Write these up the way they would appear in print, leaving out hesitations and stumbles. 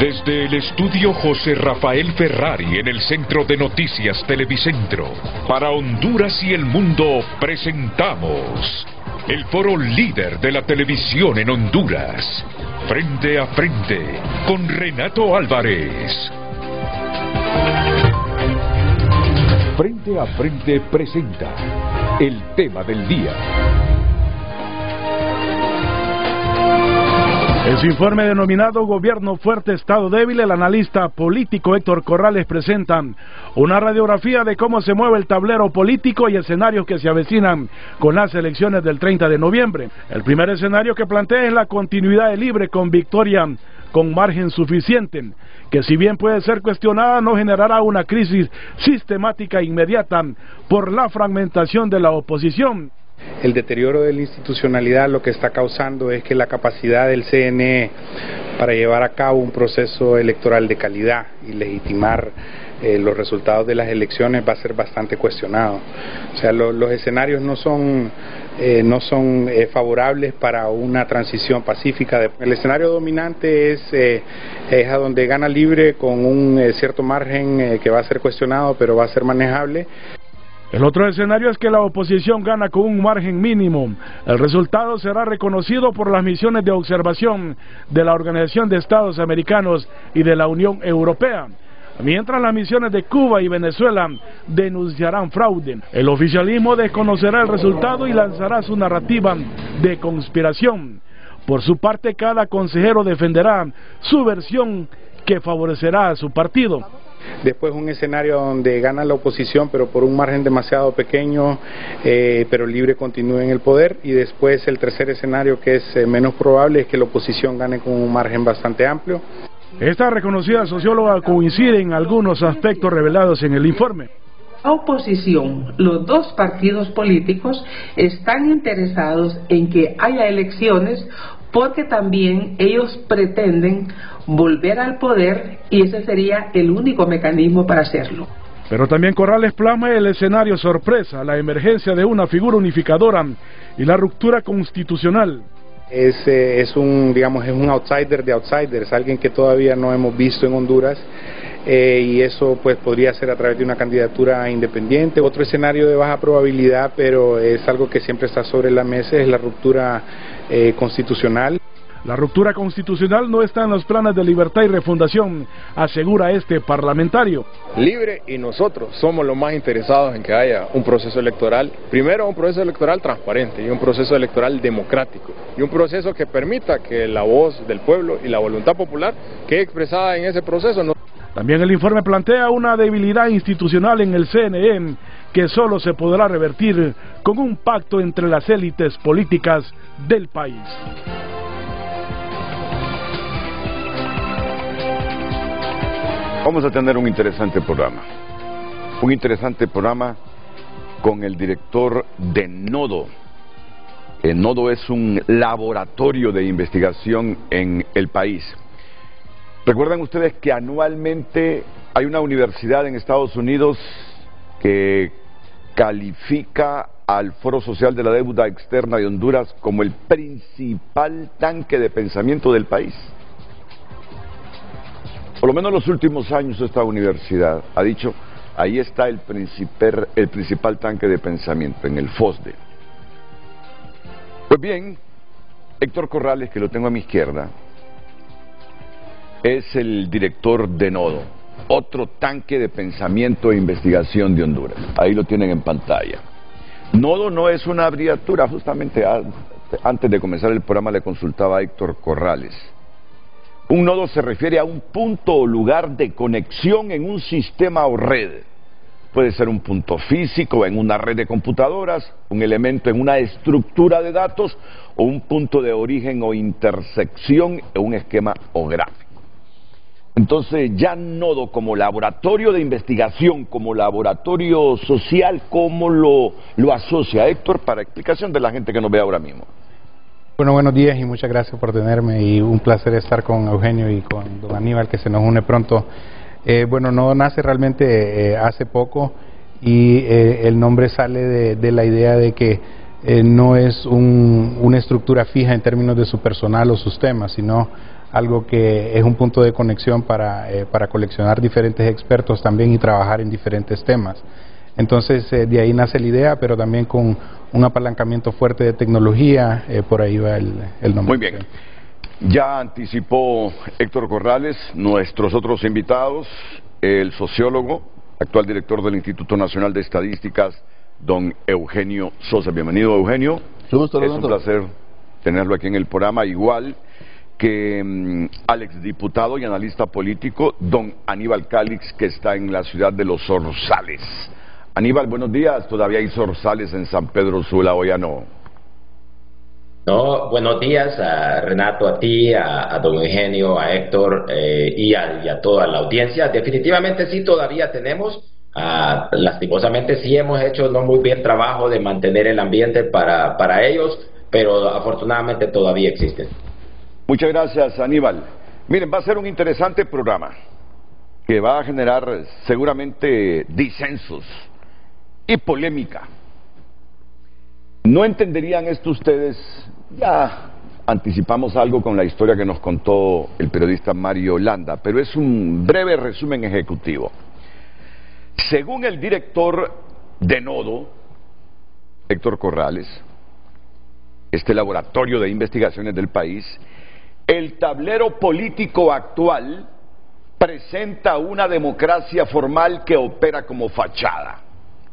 Desde el estudio José Rafael Ferrari en el Centro de Noticias Televicentro, para Honduras y el mundo presentamos el foro líder de la televisión en Honduras, Frente a Frente, con Renato Álvarez. Frente a Frente presenta el tema del día. En su informe denominado Gobierno Fuerte, Estado Débil, el analista político Héctor Corrales presenta una radiografía de cómo se mueve el tablero político y escenarios que se avecinan con las elecciones del 30 de noviembre. El primer escenario que plantea es la continuidad de Libre con victoria con margen suficiente, que si bien puede ser cuestionada, no generará una crisis sistemática inmediata por la fragmentación de la oposición. El deterioro de la institucionalidad lo que está causando es que la capacidad del CNE para llevar a cabo un proceso electoral de calidad y legitimar los resultados de las elecciones va a ser bastante cuestionado. O sea, los escenarios no son favorables para una transición pacífica. El escenario dominante es a donde gana Libre con un cierto margen que va a ser cuestionado, pero va a ser manejable. El otro escenario es que la oposición gana con un margen mínimo. El resultado será reconocido por las misiones de observación de la Organización de Estados Americanos y de la Unión Europea, mientras las misiones de Cuba y Venezuela denunciarán fraude. El oficialismo desconocerá el resultado y lanzará su narrativa de conspiración. Por su parte, cada consejero defenderá su versión que favorecerá a su partido. Después un escenario donde gana la oposición, pero por un margen demasiado pequeño, pero Libre continúe en el poder. Y después el tercer escenario, que es menos probable, es que la oposición gane con un margen bastante amplio. Esta reconocida socióloga coincide en algunos aspectos revelados en el informe. La oposición, los dos partidos políticos, están interesados en que haya elecciones porque también ellos pretenden volver al poder y ese sería el único mecanismo para hacerlo. Pero también Corrales plasma el escenario sorpresa, la emergencia de una figura unificadora y la ruptura constitucional. Es un outsider de outsiders, alguien que todavía no hemos visto en Honduras. Y eso pues podría ser a través de una candidatura independiente. Otro escenario de baja probabilidad, pero es algo que siempre está sobre la mesa, es la ruptura constitucional. La ruptura constitucional no está en los planes de Libertad y Refundación, asegura este parlamentario. Libre y nosotros somos los más interesados en que haya un proceso electoral, primero un proceso electoral transparente y un proceso electoral democrático y un proceso que permita que la voz del pueblo y la voluntad popular quede expresada en ese proceso. También el informe plantea una debilidad institucional en el CNE que solo se podrá revertir con un pacto entre las élites políticas del país. Vamos a tener un interesante programa con el director de Nodo. Nodo es un laboratorio de investigación en el país. ¿Recuerdan ustedes que anualmente hay una universidad en Estados Unidos que califica al Foro Social de la Deuda Externa de Honduras como el principal tanque de pensamiento del país? Por lo menos en los últimos años esta universidad ha dicho, ahí está el principal tanque de pensamiento, en el FOSDE. Pues bien, Héctor Corrales, que lo tengo a mi izquierda, es el director de Nodo, otro tanque de pensamiento e investigación de Honduras. Ahí lo tienen en pantalla. Nodo no es una abreviatura, justamente antes de comenzar el programa le consultaba a Héctor Corrales. Un nodo se refiere a un punto o lugar de conexión en un sistema o red. Puede ser un punto físico en una red de computadoras, un elemento en una estructura de datos o un punto de origen o intersección en un esquema o gráfico. Entonces ya Nodo como laboratorio de investigación, como laboratorio social, ¿cómo lo asocia Héctor para explicación de la gente que nos ve ahora mismo? Bueno, buenos días y muchas gracias por tenerme y un placer estar con Eugenio y con don Aníbal que se nos une pronto. Bueno, Nodo nace realmente hace poco y el nombre sale de la idea de que no es una estructura fija en términos de su personal o sus temas, sino algo que es un punto de conexión para coleccionar diferentes expertos también y trabajar en diferentes temas. Entonces de ahí nace la idea, pero también con un apalancamiento fuerte de tecnología, por ahí va el nombre. Muy bien. Ya anticipó Héctor Corrales, nuestros otros invitados, el sociólogo, actual director del Instituto Nacional de Estadísticas, don Eugenio Sosa. Bienvenido, Eugenio. Es un placer tenerlo aquí en el programa, igual que al exdiputado y analista político, don Aníbal Calix, que está en la ciudad de Los Zorzales. Aníbal, buenos días. ¿Todavía hay zorzales en San Pedro Sula o ya no? No, buenos días a Renato, a ti, a don Eugenio, a Héctor y a toda la audiencia. Definitivamente sí, todavía tenemos. Lastimosamente sí hemos hecho no muy bien trabajo de mantener el ambiente para ellos, pero afortunadamente todavía existen. Muchas gracias, Aníbal. Miren, va a ser un interesante programa que va a generar seguramente disensos y polémica. No entenderían esto ustedes, ya anticipamos algo con la historia que nos contó el periodista Mario Landa, pero es un breve resumen ejecutivo. Según el director de Nodo, Héctor Corrales, este laboratorio de investigaciones del país, el tablero político actual presenta una democracia formal que opera como fachada.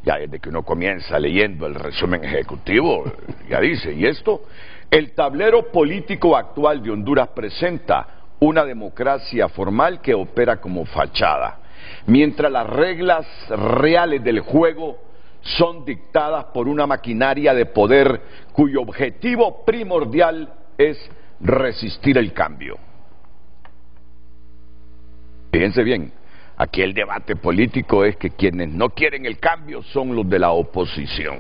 Ya desde que uno comienza leyendo el resumen ejecutivo, ya dice, ¿y esto? El tablero político actual de Honduras presenta una democracia formal que opera como fachada, mientras las reglas reales del juego son dictadas por una maquinaria de poder cuyo objetivo primordial es resistir el cambio. Fíjense bien, aquí el debate político es que quienes no quieren el cambio son los de la oposición,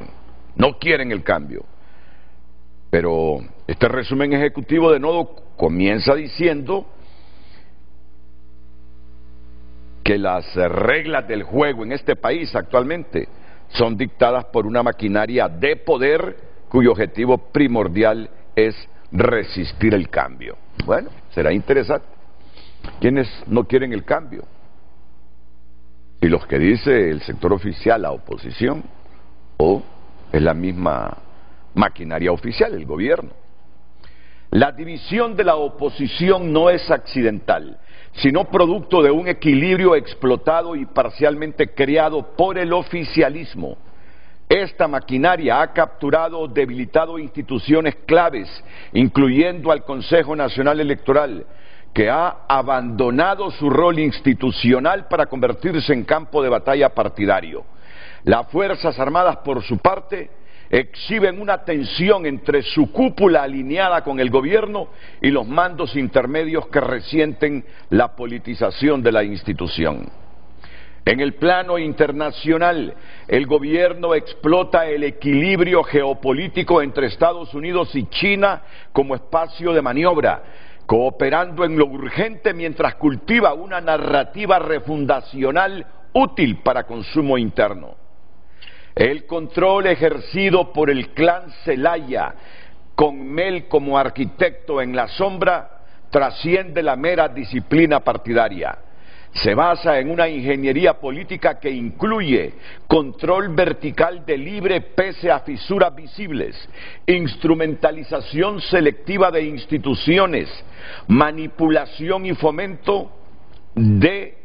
no quieren el cambio. Pero este resumen ejecutivo de Nodo comienza diciendo que las reglas del juego en este país actualmente son dictadas por una maquinaria de poder cuyo objetivo primordial es resistir el cambio. Bueno, será interesante. ¿Quiénes no quieren el cambio? Y los que dice el sector oficial, la oposición, o es la misma maquinaria oficial, el gobierno. La división de la oposición no es accidental, sino producto de un equilibrio explotado y parcialmente creado por el oficialismo. Esta maquinaria ha capturado o debilitado instituciones claves, incluyendo al Consejo Nacional Electoral, que ha abandonado su rol institucional para convertirse en campo de batalla partidario. Las Fuerzas Armadas, por su parte, exhiben una tensión entre su cúpula alineada con el gobierno y los mandos intermedios que resienten la politización de la institución. En el plano internacional, el gobierno explota el equilibrio geopolítico entre Estados Unidos y China como espacio de maniobra, cooperando en lo urgente mientras cultiva una narrativa refundacional útil para consumo interno. El control ejercido por el clan Zelaya, con Mel como arquitecto en la sombra, trasciende la mera disciplina partidaria. Se basa en una ingeniería política que incluye control vertical de libre pese a fisuras visibles, instrumentalización selectiva de instituciones, manipulación y fomento de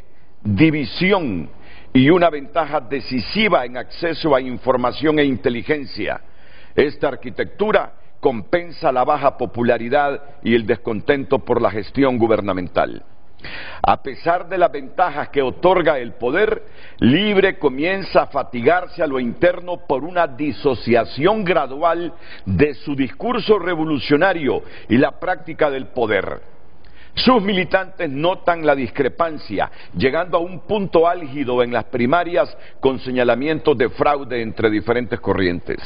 división y una ventaja decisiva en acceso a información e inteligencia. Esta arquitectura compensa la baja popularidad y el descontento por la gestión gubernamental. A pesar de las ventajas que otorga el poder, Libre comienza a fatigarse a lo interno por una disociación gradual de su discurso revolucionario y la práctica del poder. Sus militantes notan la discrepancia, llegando a un punto álgido en las primarias con señalamientos de fraude entre diferentes corrientes.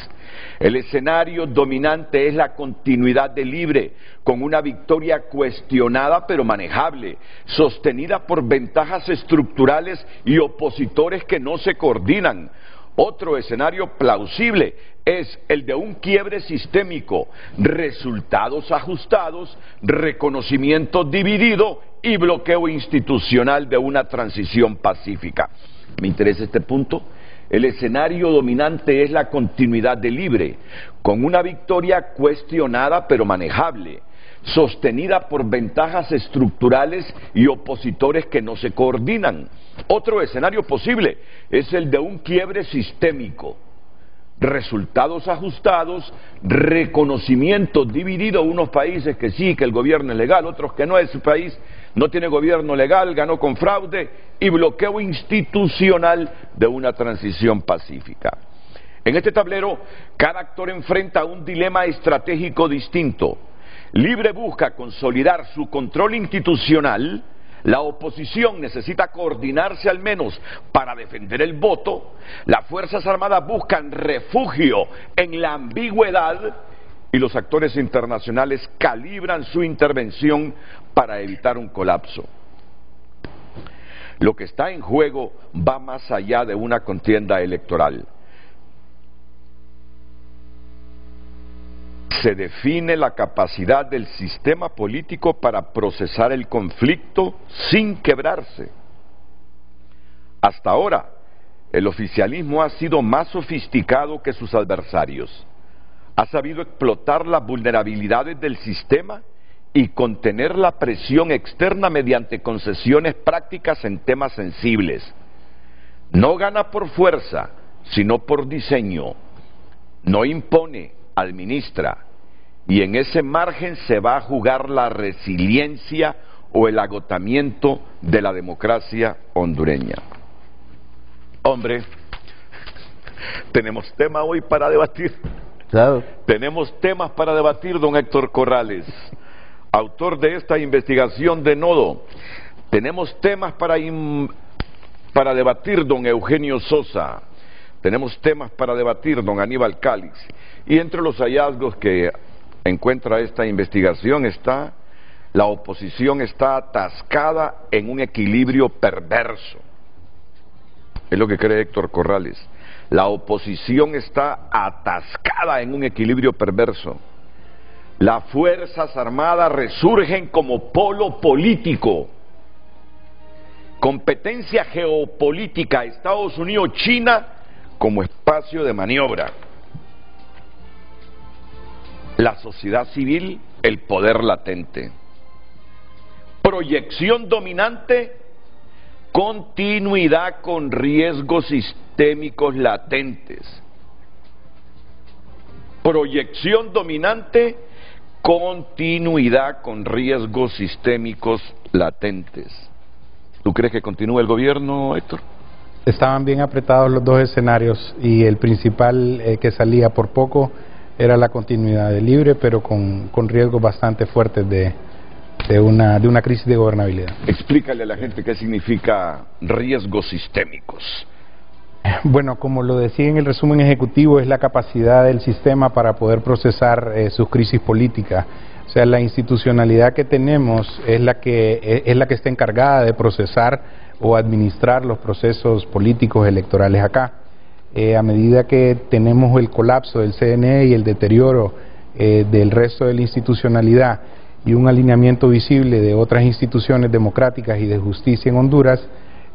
El escenario dominante es la continuidad de Libre, con una victoria cuestionada pero manejable, sostenida por ventajas estructurales y opositores que no se coordinan. Otro escenario plausible es el de un quiebre sistémico, resultados ajustados, reconocimiento dividido y bloqueo institucional de una transición pacífica. Me interesa este punto. El escenario dominante es la continuidad de Libre, con una victoria cuestionada pero manejable, sostenida por ventajas estructurales y opositores que no se coordinan. Otro escenario posible es el de un quiebre sistémico, resultados ajustados, reconocimiento dividido, unos países que sí, que el gobierno es legal, otros que no, ese país no tiene gobierno legal, ganó con fraude, y bloqueo institucional de una transición pacífica. En este tablero, cada actor enfrenta un dilema estratégico distinto. Libre busca consolidar su control institucional, la oposición necesita coordinarse al menos para defender el voto, las Fuerzas Armadas buscan refugio en la ambigüedad y los actores internacionales calibran su intervención para evitar un colapso. Lo que está en juego va más allá de una contienda electoral. Se define la capacidad del sistema político para procesar el conflicto sin quebrarse. Hasta ahora, el oficialismo ha sido más sofisticado que sus adversarios. Ha sabido explotar las vulnerabilidades del sistema y contener la presión externa mediante concesiones prácticas en temas sensibles. No gana por fuerza, sino por diseño. No impone, administra. Y en ese margen se va a jugar la resiliencia o el agotamiento de la democracia hondureña. Hombre, tenemos tema hoy para debatir. Claro. Tenemos temas para debatir, don Héctor Corrales, autor de esta investigación de Nodo. Tenemos temas para debatir, don Eugenio Sosa. Tenemos temas para debatir, don Aníbal Calix. Y entre los hallazgos que encuentra esta investigación está: la oposición está atascada en un equilibrio perverso. Es lo que cree Héctor Corrales. La oposición está atascada en un equilibrio perverso. Las Fuerzas Armadas resurgen como polo político. Competencia geopolítica, Estados Unidos-China como espacio de maniobra. La sociedad civil, el poder latente. Proyección dominante, continuidad con riesgos sistémicos latentes. Proyección dominante, continuidad con riesgos sistémicos latentes. ¿Tú crees que continúa el gobierno, Héctor? Estaban bien apretados los dos escenarios y el principal que salía por poco era la continuidad de Libre, pero con riesgos bastante fuertes de una crisis de gobernabilidad. Explícale a la gente qué significa riesgos sistémicos. Bueno, como lo decía en el resumen ejecutivo, es la capacidad del sistema para poder procesar sus crisis políticas. O sea, la institucionalidad que tenemos es la que está encargada de procesar o administrar los procesos políticos electorales acá. A medida que tenemos el colapso del CNE y el deterioro del resto de la institucionalidad y un alineamiento visible de otras instituciones democráticas y de justicia en Honduras,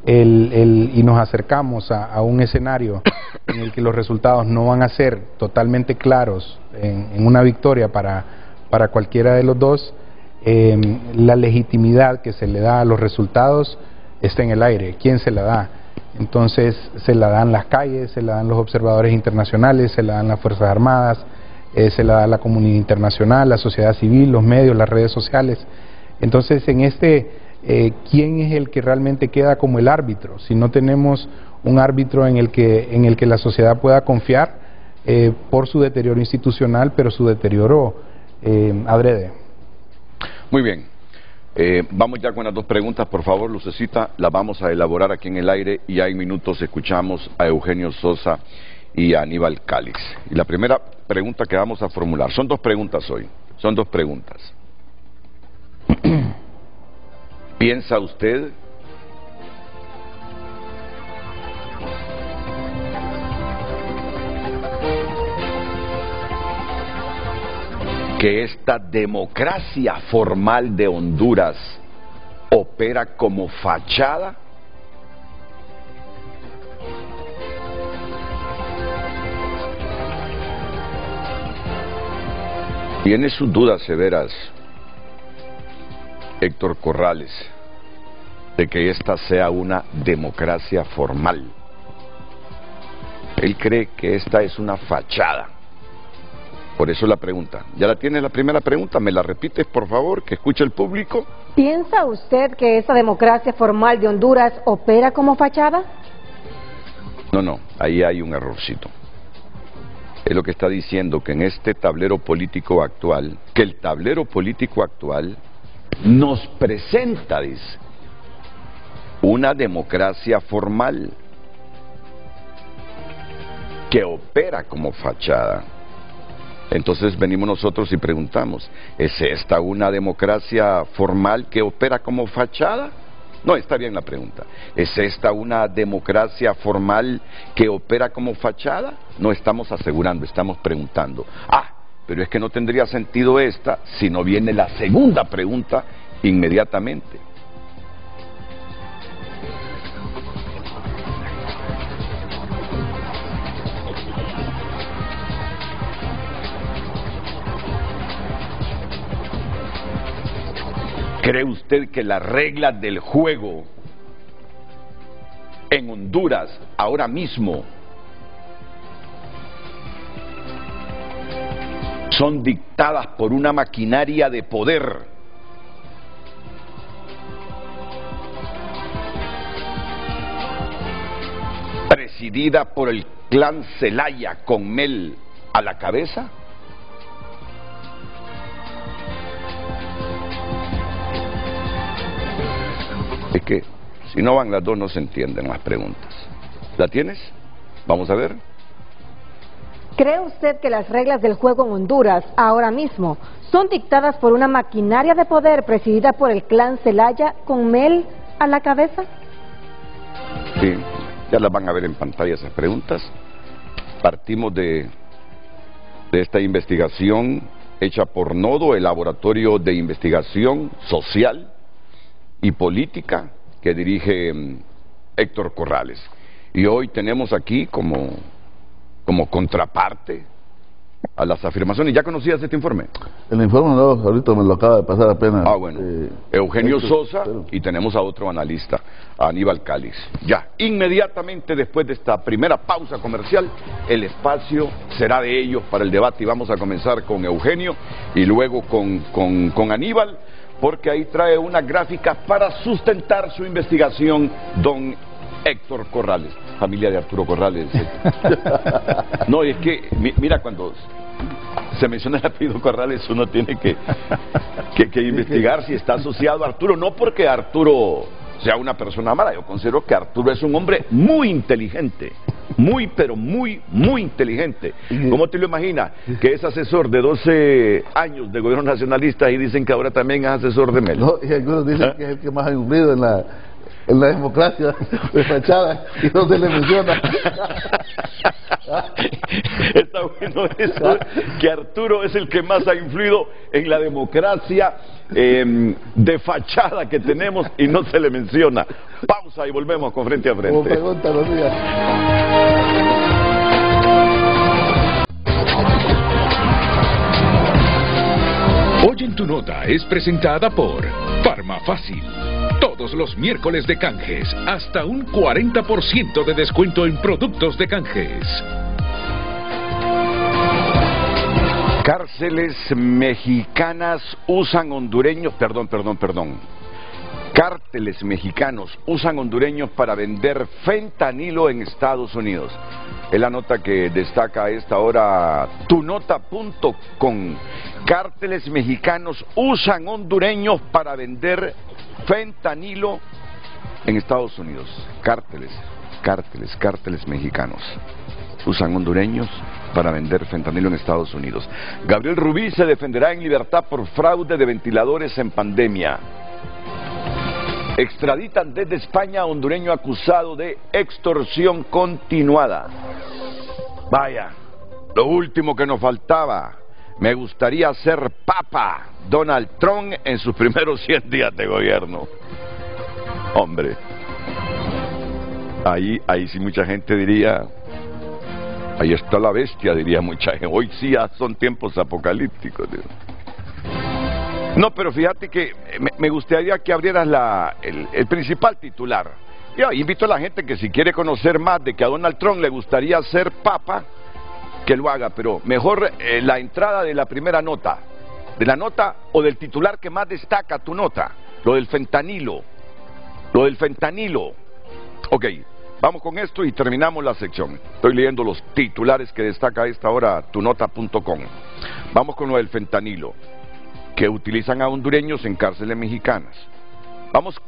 y nos acercamos a un escenario en el que los resultados no van a ser totalmente claros en una victoria para cualquiera de los dos, la legitimidad que se le da a los resultados está en el aire. ¿Quién se la da? Entonces se la dan las calles, se la dan los observadores internacionales, se la dan las Fuerzas Armadas, se la da la comunidad internacional, la sociedad civil, los medios, las redes sociales. Entonces ¿quién es el que realmente queda como el árbitro? Si no tenemos un árbitro en el que la sociedad pueda confiar por su deterioro institucional, pero su deterioro adrede. Muy bien. Vamos ya con las dos preguntas, por favor, Lucecita, las vamos a elaborar aquí en el aire y ya en minutos escuchamos a Eugenio Sosa y a Aníbal Calix. Y la primera pregunta que vamos a formular, son dos preguntas hoy, son dos preguntas. ¿Piensa usted que esta democracia formal de Honduras opera como fachada? Tiene sus dudas severas Héctor Corrales de que esta sea una democracia formal. Él cree que esta es una fachada. Por eso la pregunta. ¿Ya la tienes la primera pregunta? ¿Me la repites, por favor, que escuche el público? ¿Piensa usted que esta democracia formal de Honduras opera como fachada? No, ahí hay un errorcito. Es lo que está diciendo, que en este tablero político actual, que el tablero político actual nos presenta, dice, una democracia formal que opera como fachada. Entonces venimos nosotros y preguntamos, ¿es esta una democracia formal que opera como fachada? No, está bien la pregunta. ¿Es esta una democracia formal que opera como fachada? No estamos asegurando, estamos preguntando. Pero es que no tendría sentido esta si no viene la segunda pregunta inmediatamente. ¿Cree usted que las reglas del juego en Honduras ahora mismo son dictadas por una maquinaria de poder presidida por el clan Zelaya con Mel a la cabeza? Es que si no van las dos no se entienden las preguntas. ¿La tienes? Vamos a ver. ¿Cree usted que las reglas del juego en Honduras ahora mismo son dictadas por una maquinaria de poder presidida por el clan Zelaya con Mel a la cabeza? Sí, ya las van a ver en pantalla esas preguntas. Partimos de esta investigación hecha por Nodo, el Laboratorio de Investigación Social y Política que dirige Héctor Corrales. Y hoy tenemos aquí como contraparte a las afirmaciones. ¿Ya conocías este informe? El informe no, ahorita me lo acaba de pasar apenas. Bueno, Eugenio Sosa, y tenemos a otro analista, a Aníbal Cáliz. Ya, inmediatamente después de esta primera pausa comercial, el espacio será de ellos para el debate, y vamos a comenzar con Eugenio y luego con Aníbal, porque ahí trae unas gráficas para sustentar su investigación don Héctor Corrales, familia de Arturo Corrales. No, es que, mira, cuando se menciona el apellido Corrales, uno tiene que investigar si está asociado a Arturo, no porque Arturo sea una persona mala. Yo considero que Arturo es un hombre muy inteligente, pero muy inteligente. ¿Cómo te lo imaginas? Que es asesor de 12 años de gobierno nacionalista y dicen que ahora también es asesor de Mel. No, y algunos dicen que es el que más ha influido en la democracia de fachada y no se le menciona. Está bueno eso, que Arturo es el que más ha influido en la democracia de fachada que tenemos y no se le menciona. Pausa y volvemos con Frente a Frente. Como pregunta los días. Hoy en tu nota es presentada por Farmafácil. Todos los miércoles de canjes, hasta un 40% de descuento en productos de canjes. Cárceles mexicanas usan hondureños, perdón. Cárteles mexicanos usan hondureños para vender fentanilo en Estados Unidos. Es la nota que destaca a esta hora tunota.com. Cárteles mexicanos usan hondureños para vender fentanilo en Estados Unidos. Cárteles mexicanos usan hondureños para vender fentanilo en Estados Unidos. Gabriel Rubí se defenderá en libertad por fraude de ventiladores en pandemia. Extraditan desde España a hondureño acusado de extorsión continuada. Vaya, lo último que nos faltaba. Me gustaría ser papa Donald Trump en sus primeros 100 días de gobierno. Hombre, ahí sí mucha gente diría, ahí está la bestia, diría mucha gente. Hoy sí ya son tiempos apocalípticos. No, pero fíjate que me gustaría que abrieras el principal titular. Yo invito a la gente que si quiere conocer más de que a Donald Trump le gustaría ser papa, que lo haga, pero mejor la entrada de la primera nota, de la nota o del titular que más destaca tu nota, lo del fentanilo. Ok, vamos con esto y terminamos la sección. Estoy leyendo los titulares que destaca a esta hora tunota.com. Vamos con lo del fentanilo, que utilizan a hondureños en cárceles mexicanas. Vamos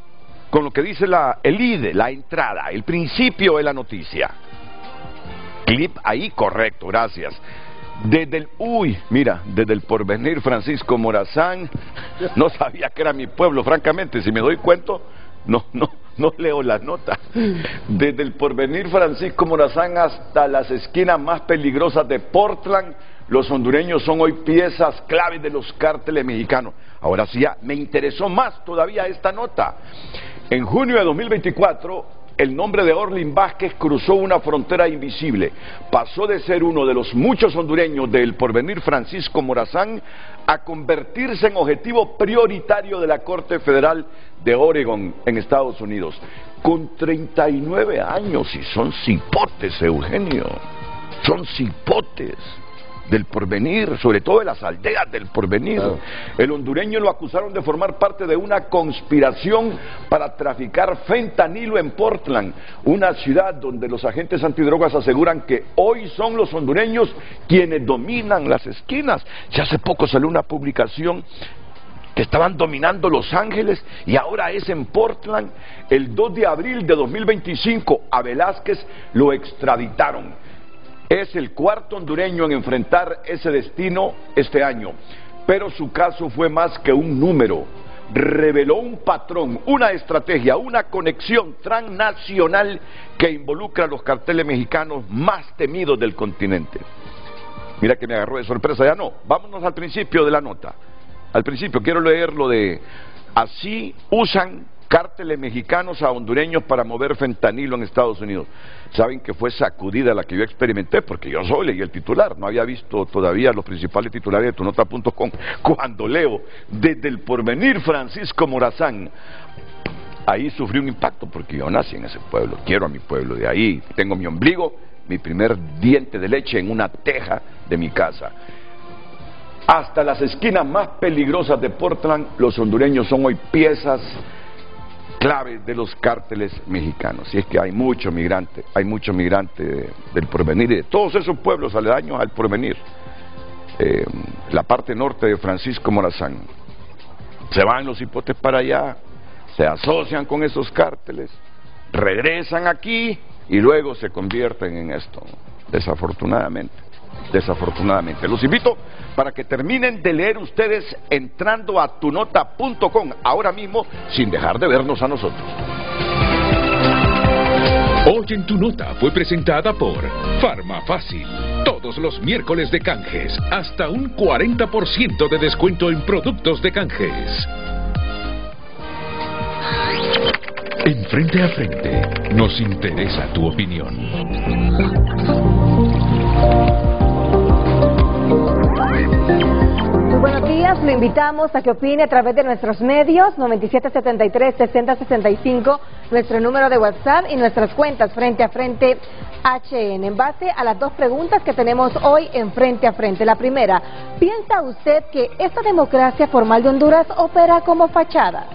con lo que dice el IDE, la entrada, el principio de la noticia. Clip ahí, correcto, gracias. Desde el Porvenir, Francisco Morazán, no sabía que era mi pueblo, francamente, si me doy cuenta, no leo la nota. Desde el Porvenir, Francisco Morazán, hasta las esquinas más peligrosas de Portland, los hondureños son hoy piezas claves de los cárteles mexicanos. Ahora sí, ya me interesó más todavía esta nota. En junio de 2024, el nombre de Orlin Vázquez cruzó una frontera invisible. Pasó de ser uno de los muchos hondureños del Porvenir, Francisco Morazán, a convertirse en objetivo prioritario de la Corte Federal de Oregon, en Estados Unidos. Con 39 años, y son cipotes, Eugenio. Son cipotes del Porvenir, sobre todo de las aldeas del Porvenir. El hondureño lo acusaron de formar parte de una conspiración para traficar fentanilo en Portland, una ciudad donde los agentes antidrogas aseguran que hoy son los hondureños quienes dominan las esquinas. Ya hace poco salió una publicación que estaban dominando Los Ángeles y ahora es en Portland. El 2 de abril de 2025 a Velázquez lo extraditaron. Es el cuarto hondureño en enfrentar ese destino este año, pero su caso fue más que un número. Reveló un patrón, una estrategia, una conexión transnacional que involucra a los carteles mexicanos más temidos del continente. Mira que me agarró de sorpresa, ya no. Vámonos al principio de la nota. Al principio quiero leer lo de: así usan cárteles mexicanos a hondureños para mover fentanilo en Estados Unidos. Saben que fue sacudida la que yo experimenté, porque yo solo leí el titular, no había visto todavía los principales titulares de tunota.com. Cuando leo desde el Porvenir, Francisco Morazán, ahí sufrí un impacto, porque yo nací en ese pueblo, quiero a mi pueblo, de ahí tengo mi ombligo, mi primer diente de leche en una teja de mi casa. Hasta las esquinas más peligrosas de Portland, los hondureños son hoy piezas clave de los cárteles mexicanos. Y es que hay mucho migrante del Porvenir y de todos esos pueblos aledaños al Porvenir. La parte norte de Francisco Morazán. Se van los hipotes para allá, se asocian con esos cárteles, regresan aquí y luego se convierten en esto, desafortunadamente. Los invito para que terminen de leer ustedes entrando a tunota.com ahora mismo, sin dejar de vernos a nosotros. Hoy en Tu Nota fue presentada por Farmafácil. Todos los miércoles de canjes, hasta un 40% de descuento en productos de canjes. En Frente a Frente, nos interesa tu opinión. Muy buenos días, lo invitamos a que opine a través de nuestros medios 9773-6065, nuestro número de WhatsApp y nuestras cuentas Frente a Frente HN. En base a las dos preguntas que tenemos hoy en Frente a Frente. La primera, ¿piensa usted que esta democracia formal de Honduras opera como fachada?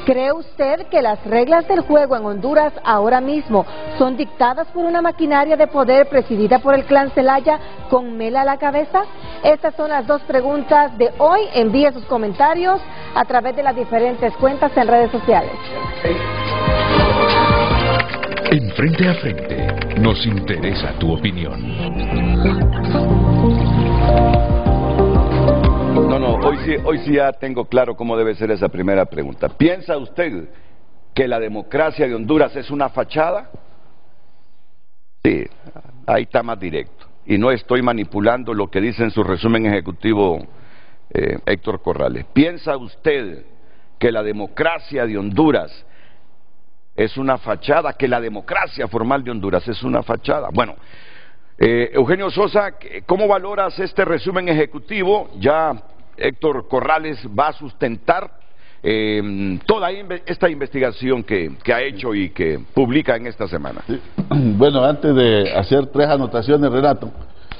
¿Cree usted que las reglas del juego en Honduras ahora mismo son dictadas por una maquinaria de poder presidida por el clan Zelaya con Mel a la cabeza? Estas son las dos preguntas de hoy. Envíe sus comentarios a través de las diferentes cuentas en redes sociales. En Frente a Frente, nos interesa tu opinión. No, hoy sí ya tengo claro cómo debe ser esa primera pregunta. ¿Piensa usted que la democracia de Honduras es una fachada? Sí, ahí está más directo. y no estoy manipulando lo que dice en su resumen ejecutivo Héctor Corrales. ¿Piensa usted que la democracia de Honduras es una fachada, que la democracia formal de Honduras es una fachada? Bueno, Eugenio Sosa, ¿cómo valoras este resumen ejecutivo? Ya Héctor Corrales va a sustentar toda esta investigación que ha hecho y que publica en esta semana. Sí. Bueno, antes de hacer 3 anotaciones, Renato,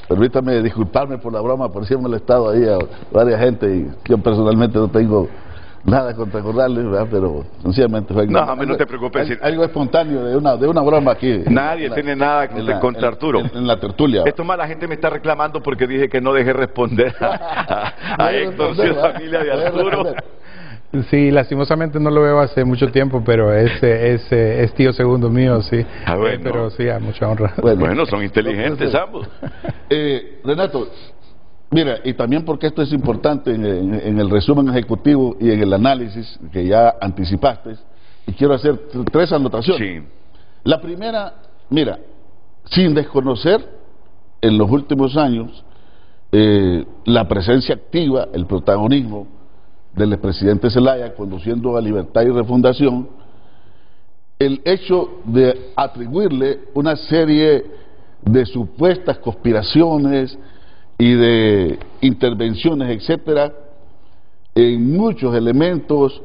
permítame disculparme por la broma, por si he molestado ahí a varias gente, y yo personalmente no tengo nada contra Corrales, ¿verdad? Pero sencillamente fue no te preocupes, algo espontáneo de una broma aquí. Nadie tiene nada contra Arturo. En la tertulia. Esto más, la gente me está reclamando porque dije que no dejé responder a Héctor, si es familia de Arturo. Sí, lastimosamente no lo veo hace mucho tiempo, pero es tío segundo mío, sí. Bueno. Pero sí, a mucha honra. Bueno, son inteligentes ambos. Renato, mira, y también porque esto es importante en el resumen ejecutivo y en el análisis que ya anticipaste, y quiero hacer 3 anotaciones. Sí. La primera, mira, sin desconocer en los últimos años la presencia activa, el protagonismo del expresidente Zelaya conduciendo a Libertad y Refundación, el hecho de atribuirle una serie de supuestas conspiraciones y de intervenciones, etcétera, en muchos elementos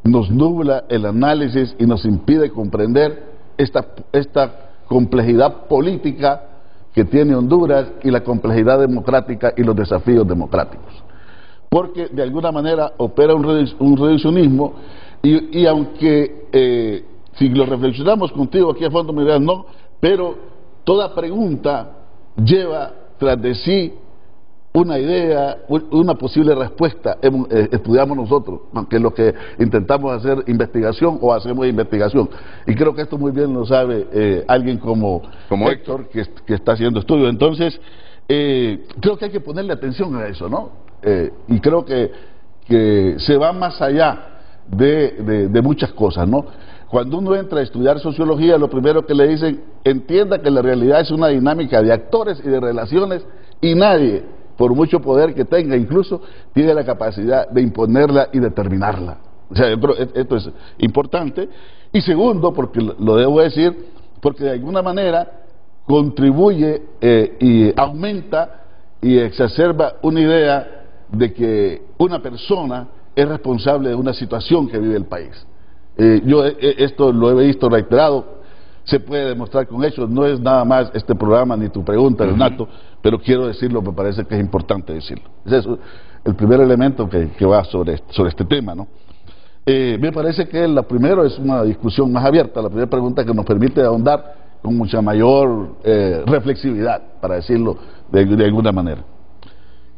nos nubla el análisis y nos impide comprender esta complejidad política que tiene Honduras y la complejidad democrática y los desafíos democráticos, porque de alguna manera opera un reduccionismo y aunque si lo reflexionamos contigo aquí a fondo me dirás no, pero toda pregunta lleva tras de sí una idea, una posible respuesta. Estudiamos nosotros, aunque es lo que intentamos hacer investigación o hacemos investigación, y creo que esto muy bien lo sabe alguien como Héctor que está haciendo estudios. Entonces creo que hay que ponerle atención a eso, ¿no? Y creo que se va más allá de muchas cosas, ¿no? Cuando uno entra a estudiar sociología, lo primero que le dicen, entienda que la realidad es una dinámica de actores y de relaciones, y nadie, por mucho poder que tenga, incluso tiene la capacidad de imponerla y determinarla. O sea, esto es importante. Y segundo, porque lo debo decir, porque de alguna manera contribuye y aumenta y exacerba una idea de que una persona es responsable de una situación que vive el país. Yo esto lo he visto reiterado, se puede demostrar con hechos, no es nada más este programa ni tu pregunta, Renato, pero quiero decirlo, me parece que es importante decirlo. Ese es el primer elemento que va sobre este tema, ¿no? Me parece que la primera es una discusión más abierta, la primera pregunta que nos permite ahondar con mucha mayor reflexividad, para decirlo de alguna manera.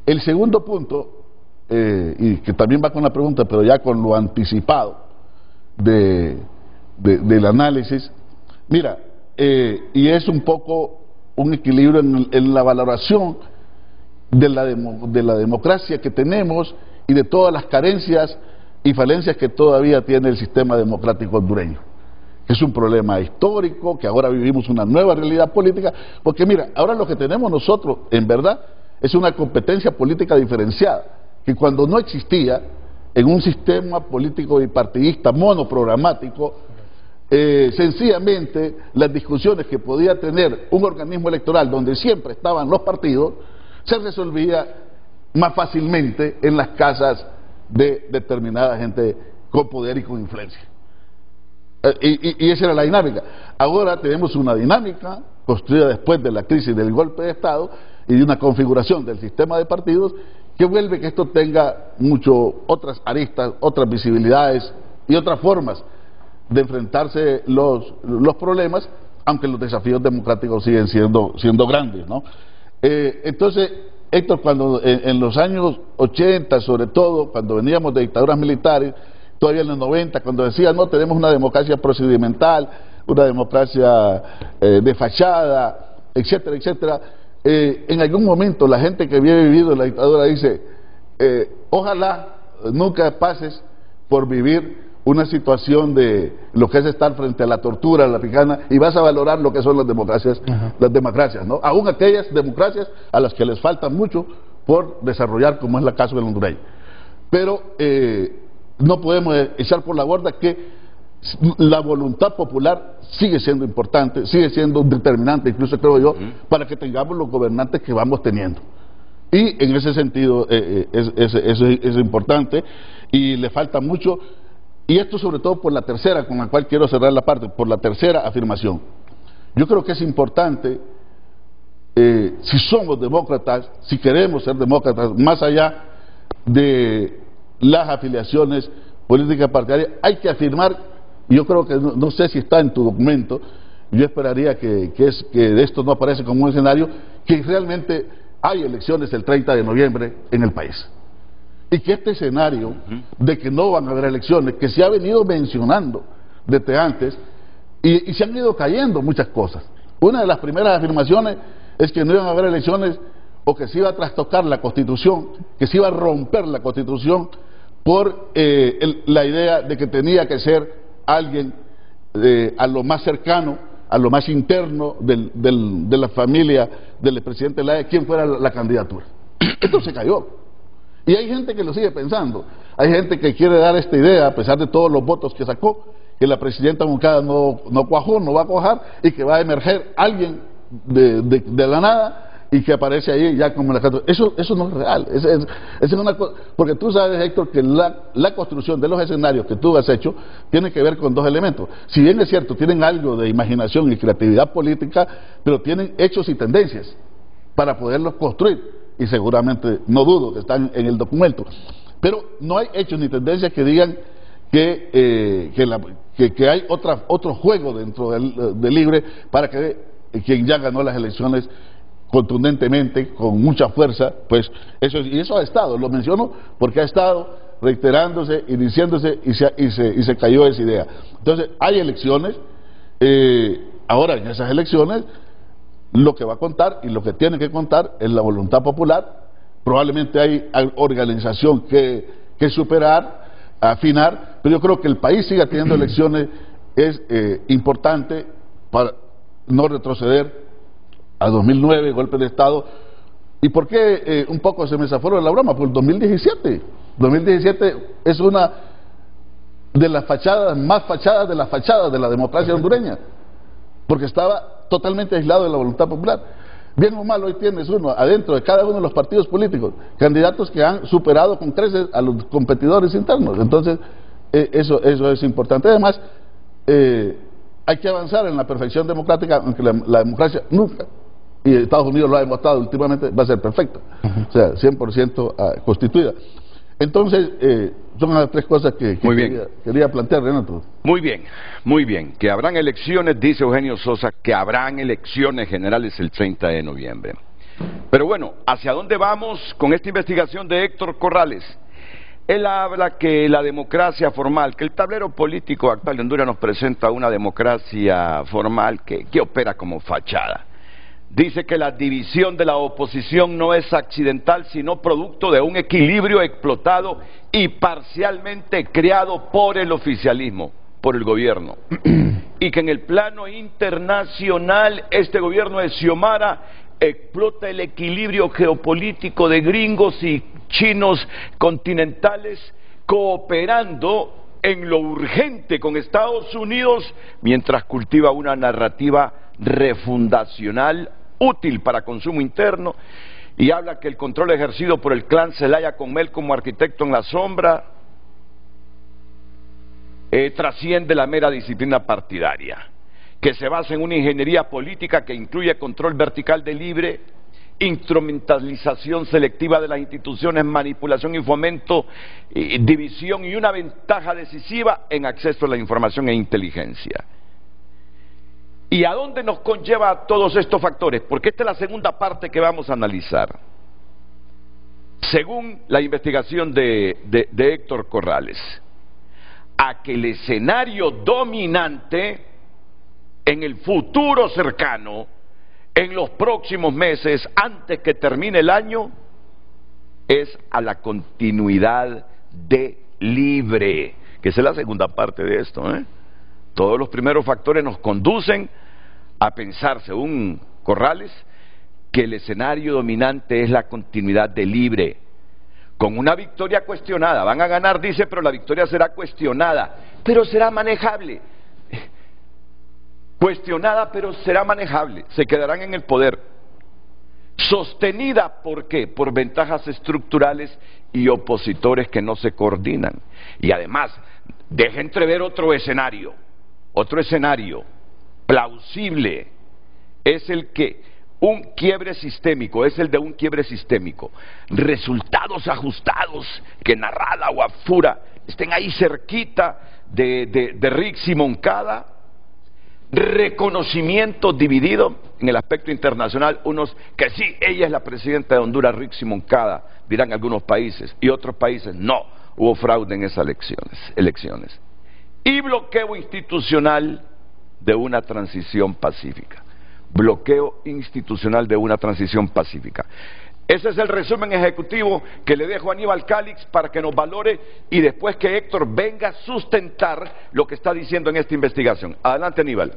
El segundo punto, y que también va con la pregunta, pero ya con lo anticipado del análisis, mira, y es un poco un equilibrio en la valoración de la democracia que tenemos y de todas las carencias y falencias que todavía tiene el sistema democrático hondureño. Es un problema histórico, que ahora vivimos una nueva realidad política, porque mira, ahora lo que tenemos nosotros, en verdad, es una competencia política diferenciada, que cuando no existía en un sistema político bipartidista monoprogramático, sencillamente las discusiones que podía tener un organismo electoral donde siempre estaban los partidos, se resolvía más fácilmente en las casas de determinada gente con poder y con influencia. Y esa era la dinámica. Ahora tenemos una dinámica construida después de la crisis del golpe de Estado y de una configuración del sistema de partidos que vuelve que esto tenga otras aristas, otras visibilidades y otras formas de enfrentarse los problemas, aunque los desafíos democráticos siguen siendo grandes, ¿no? Entonces, Héctor, cuando en los años 80, sobre todo, cuando veníamos de dictaduras militares, todavía en los 90, cuando decían, no, tenemos una democracia procedimental, una democracia de fachada, etcétera, etcétera, en algún momento la gente que había vivido en la dictadura dice, ojalá nunca pases por vivir una situación de lo que es estar frente a la tortura, a la picana, y vas a valorar lo que son las democracias, ¿no? Aún aquellas democracias a las que les falta mucho por desarrollar, como es el caso del hondureño. Pero no podemos echar por la borda que la voluntad popular sigue siendo importante, sigue siendo determinante, incluso creo yo, para que tengamos los gobernantes que vamos teniendo. Y en ese sentido es importante, y le falta mucho. Y esto sobre todo por la tercera, con la cual quiero cerrar la parte, por la tercera afirmación. Yo creo que es importante, si somos demócratas, si queremos ser demócratas, más allá de las afiliaciones políticas partidarias, hay que afirmar, y yo creo que no sé si está en tu documento, yo esperaría que de esto no aparece como un escenario, que realmente hay elecciones el 30 de noviembre en el país. Y que este escenario de que no van a haber elecciones, que se ha venido mencionando desde antes, y se han ido cayendo muchas cosas. Una de las primeras afirmaciones es que no iban a haber elecciones, o que se iba a trastocar la Constitución, que se iba a romper la Constitución por la idea de que tenía que ser alguien a lo más cercano, a lo más interno de la familia del presidente Zelaya, quien fuera la candidatura. Esto se cayó. Y hay gente que lo sigue pensando, hay gente que quiere dar esta idea, a pesar de todos los votos que sacó, que la presidenta Moncada no cuajó, no va a cuajar, y que va a emerger alguien de la nada, y que aparece ahí ya como la candidatura. Eso no es real, es una cosa, porque tú sabes, Héctor, que la construcción de los escenarios que tú has hecho tiene que ver con dos elementos. Si bien es cierto, tienen algo de imaginación y creatividad política, pero tienen hechos y tendencias para poderlos construir. Y seguramente, no dudo que están en el documento, pero no hay hechos ni tendencias que digan que hay otro juego dentro del libre para que quien ya ganó las elecciones contundentemente, con mucha fuerza, pues eso ha estado, lo menciono porque ha estado reiterándose y diciéndose, y se cayó esa idea. Entonces hay elecciones, ahora en esas elecciones lo que va a contar y lo que tiene que contar es la voluntad popular. Probablemente hay organización que superar, afinar, pero yo creo que el país siga teniendo elecciones es importante para no retroceder a 2009, golpe de Estado. ¿Y por qué un poco se me zafó la broma? Por el 2017 es una de las fachadas, más fachadas de las fachadas de la democracia hondureña, porque estaba totalmente aislado de la voluntad popular. Bien o mal, hoy tienes uno adentro de cada uno de los partidos políticos, candidatos que han superado con creces a los competidores internos. Entonces, eso es importante. Además, hay que avanzar en la perfección democrática, aunque la democracia nunca, y Estados Unidos lo ha demostrado últimamente, va a ser perfecta, o sea, 100% constituida. Entonces, son las tres cosas que quería plantear, Renato. Muy bien. Que habrán elecciones, dice Eugenio Sosa, que habrán elecciones generales el 30 de noviembre. Pero bueno, ¿hacia dónde vamos con esta investigación de Héctor Corrales? Él habla que la democracia formal, que el tablero político actual de Honduras nos presenta una democracia formal que opera como fachada. Dice que la división de la oposición no es accidental, sino producto de un equilibrio explotado y parcialmente creado por el oficialismo, por el gobierno. Y que en el plano internacional este gobierno de Xiomara explota el equilibrio geopolítico de gringos y chinos continentales cooperando en lo urgente con Estados Unidos, mientras cultiva una narrativa refundacional útil para consumo interno, y habla que el control ejercido por el clan Zelaya con Mel como arquitecto en la sombra trasciende la mera disciplina partidaria, que se basa en una ingeniería política que incluye control vertical de libre, instrumentalización selectiva de las instituciones, manipulación y fomento, división y una ventaja decisiva en acceso a la información e inteligencia. ¿Y a dónde nos conlleva todos estos factores? Porque esta es la segunda parte que vamos a analizar. Según la investigación de Héctor Corrales, a que el escenario dominante en el futuro cercano, en los próximos meses, antes que termine el año, es a la continuidad de libre, que esa es la segunda parte de esto, Todos los primeros factores nos conducen a pensar, según Corrales, que el escenario dominante es la continuidad del libre, con una victoria cuestionada. Van a ganar, dice, pero la victoria será cuestionada, pero será manejable. Cuestionada, pero será manejable. Se quedarán en el poder. Sostenida, ¿por qué? Por ventajas estructurales y opositores que no se coordinan. Y además, deja entrever otro escenario plausible, es el que un quiebre sistémico, es el de un quiebre sistémico. Resultados ajustados que Narrala o Afura estén ahí cerquita de Rix y Moncada. Reconocimiento dividido en el aspecto internacional, unos que sí, ella es la presidenta de Honduras, Rix y Moncada, dirán algunos países, y otros países no, hubo fraude en esas elecciones. Y bloqueo institucional de una transición pacífica. Bloqueo institucional de una transición pacífica. Ese es el resumen ejecutivo que le dejo a Aníbal Calix para que nos valore y después que Héctor venga a sustentar lo que está diciendo en esta investigación. Adelante, Aníbal.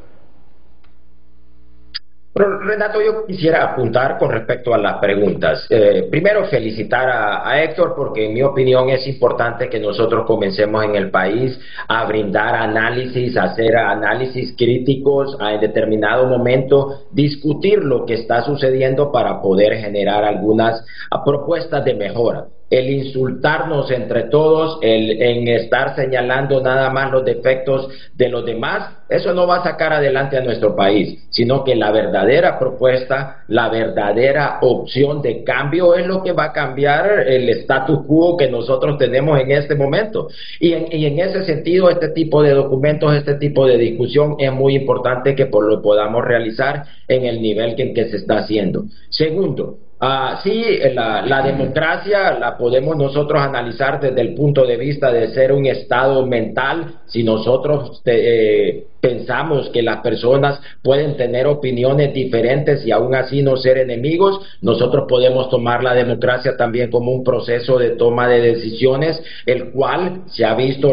Pero, Renato, yo quisiera apuntar con respecto a las preguntas. Primero, felicitar a Héctor porque en mi opinión es importante que nosotros comencemos en el país a brindar análisis, a hacer análisis críticos, en determinado momento discutir lo que está sucediendo para poder generar algunas propuestas de mejora. El insultarnos entre todos, en estar señalando nada más los defectos de los demás, eso no va a sacar adelante a nuestro país, sino que la verdadera propuesta, la verdadera opción de cambio es lo que va a cambiar el status quo que nosotros tenemos en este momento. Y en ese sentido, este tipo de documentos, este tipo de discusión es muy importante que lo podamos realizar en el nivel en que se está haciendo. Segundo, sí, la democracia la podemos nosotros analizar desde el punto de vista de ser un estado mental. Si nosotros pensamos que las personas pueden tener opiniones diferentes y aún así no ser enemigos, nosotros podemos tomar la democracia también como un proceso de toma de decisiones, el cual se ha visto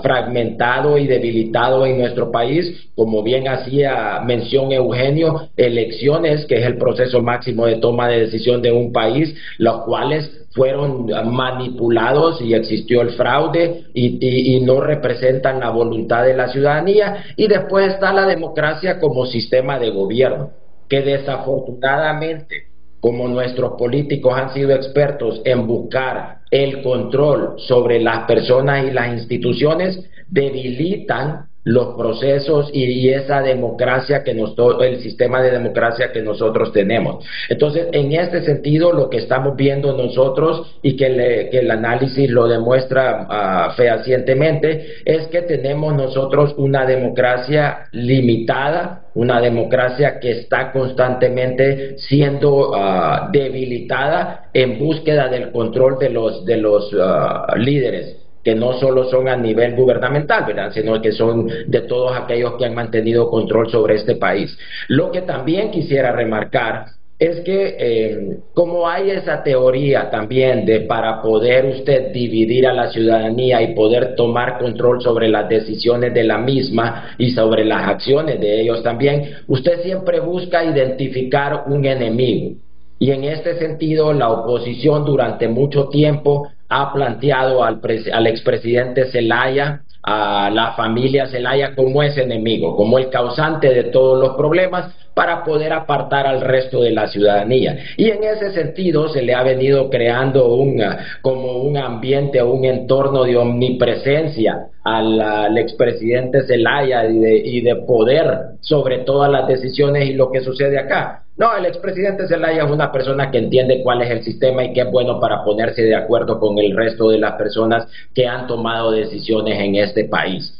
fragmentado y debilitado en nuestro país, como bien hacía mención Eugenio, elecciones, que es el proceso máximo de toma de decisión de un país, los cuales fueron manipulados y existió el fraude y no representan la voluntad de la ciudadanía. Y después está la democracia como sistema de gobierno, que desafortunadamente, como nuestros políticos han sido expertos en buscar el control sobre las personas y las instituciones, debilitan los procesos y esa democracia el sistema de democracia que nosotros tenemos. Entonces, en este sentido, lo que estamos viendo nosotros y que el análisis lo demuestra fehacientemente es que tenemos nosotros una democracia limitada, una democracia que está constantemente siendo debilitada en búsqueda del control de los líderes, que no solo son a nivel gubernamental, ¿verdad?, sino que son de todos aquellos que han mantenido control sobre este país. Lo que también quisiera remarcar es que como hay esa teoría también de para poder usted dividir a la ciudadanía y poder tomar control sobre las decisiones de la misma y sobre las acciones de ellos también, usted siempre busca identificar un enemigo. Y en este sentido, la oposición durante mucho tiempo ha planteado al expresidente Zelaya, a la familia Zelaya, como ese enemigo, como el causante de todos los problemas, para poder apartar al resto de la ciudadanía. Y en ese sentido se le ha venido creando como un ambiente o un entorno de omnipresencia al expresidente Zelaya y de poder sobre todas las decisiones y lo que sucede acá. No, el expresidente Zelaya es una persona que entiende cuál es el sistema y que es bueno para ponerse de acuerdo con el resto de las personas que han tomado decisiones en este país.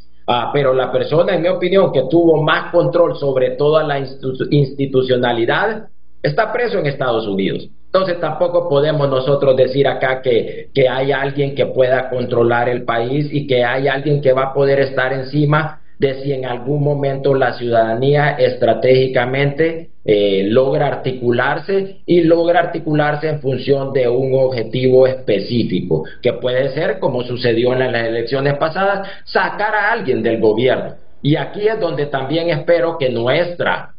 Pero la persona, en mi opinión, que tuvo más control sobre toda la institucionalidad, está preso en Estados Unidos. Entonces tampoco podemos nosotros decir acá que hay alguien que pueda controlar el país y que hay alguien que va a poder estar encima de si en algún momento la ciudadanía estratégicamente logra articularse y logra articularse en función de un objetivo específico, que puede ser, como sucedió en las elecciones pasadas, sacar a alguien del gobierno. Y aquí es donde también espero que nuestra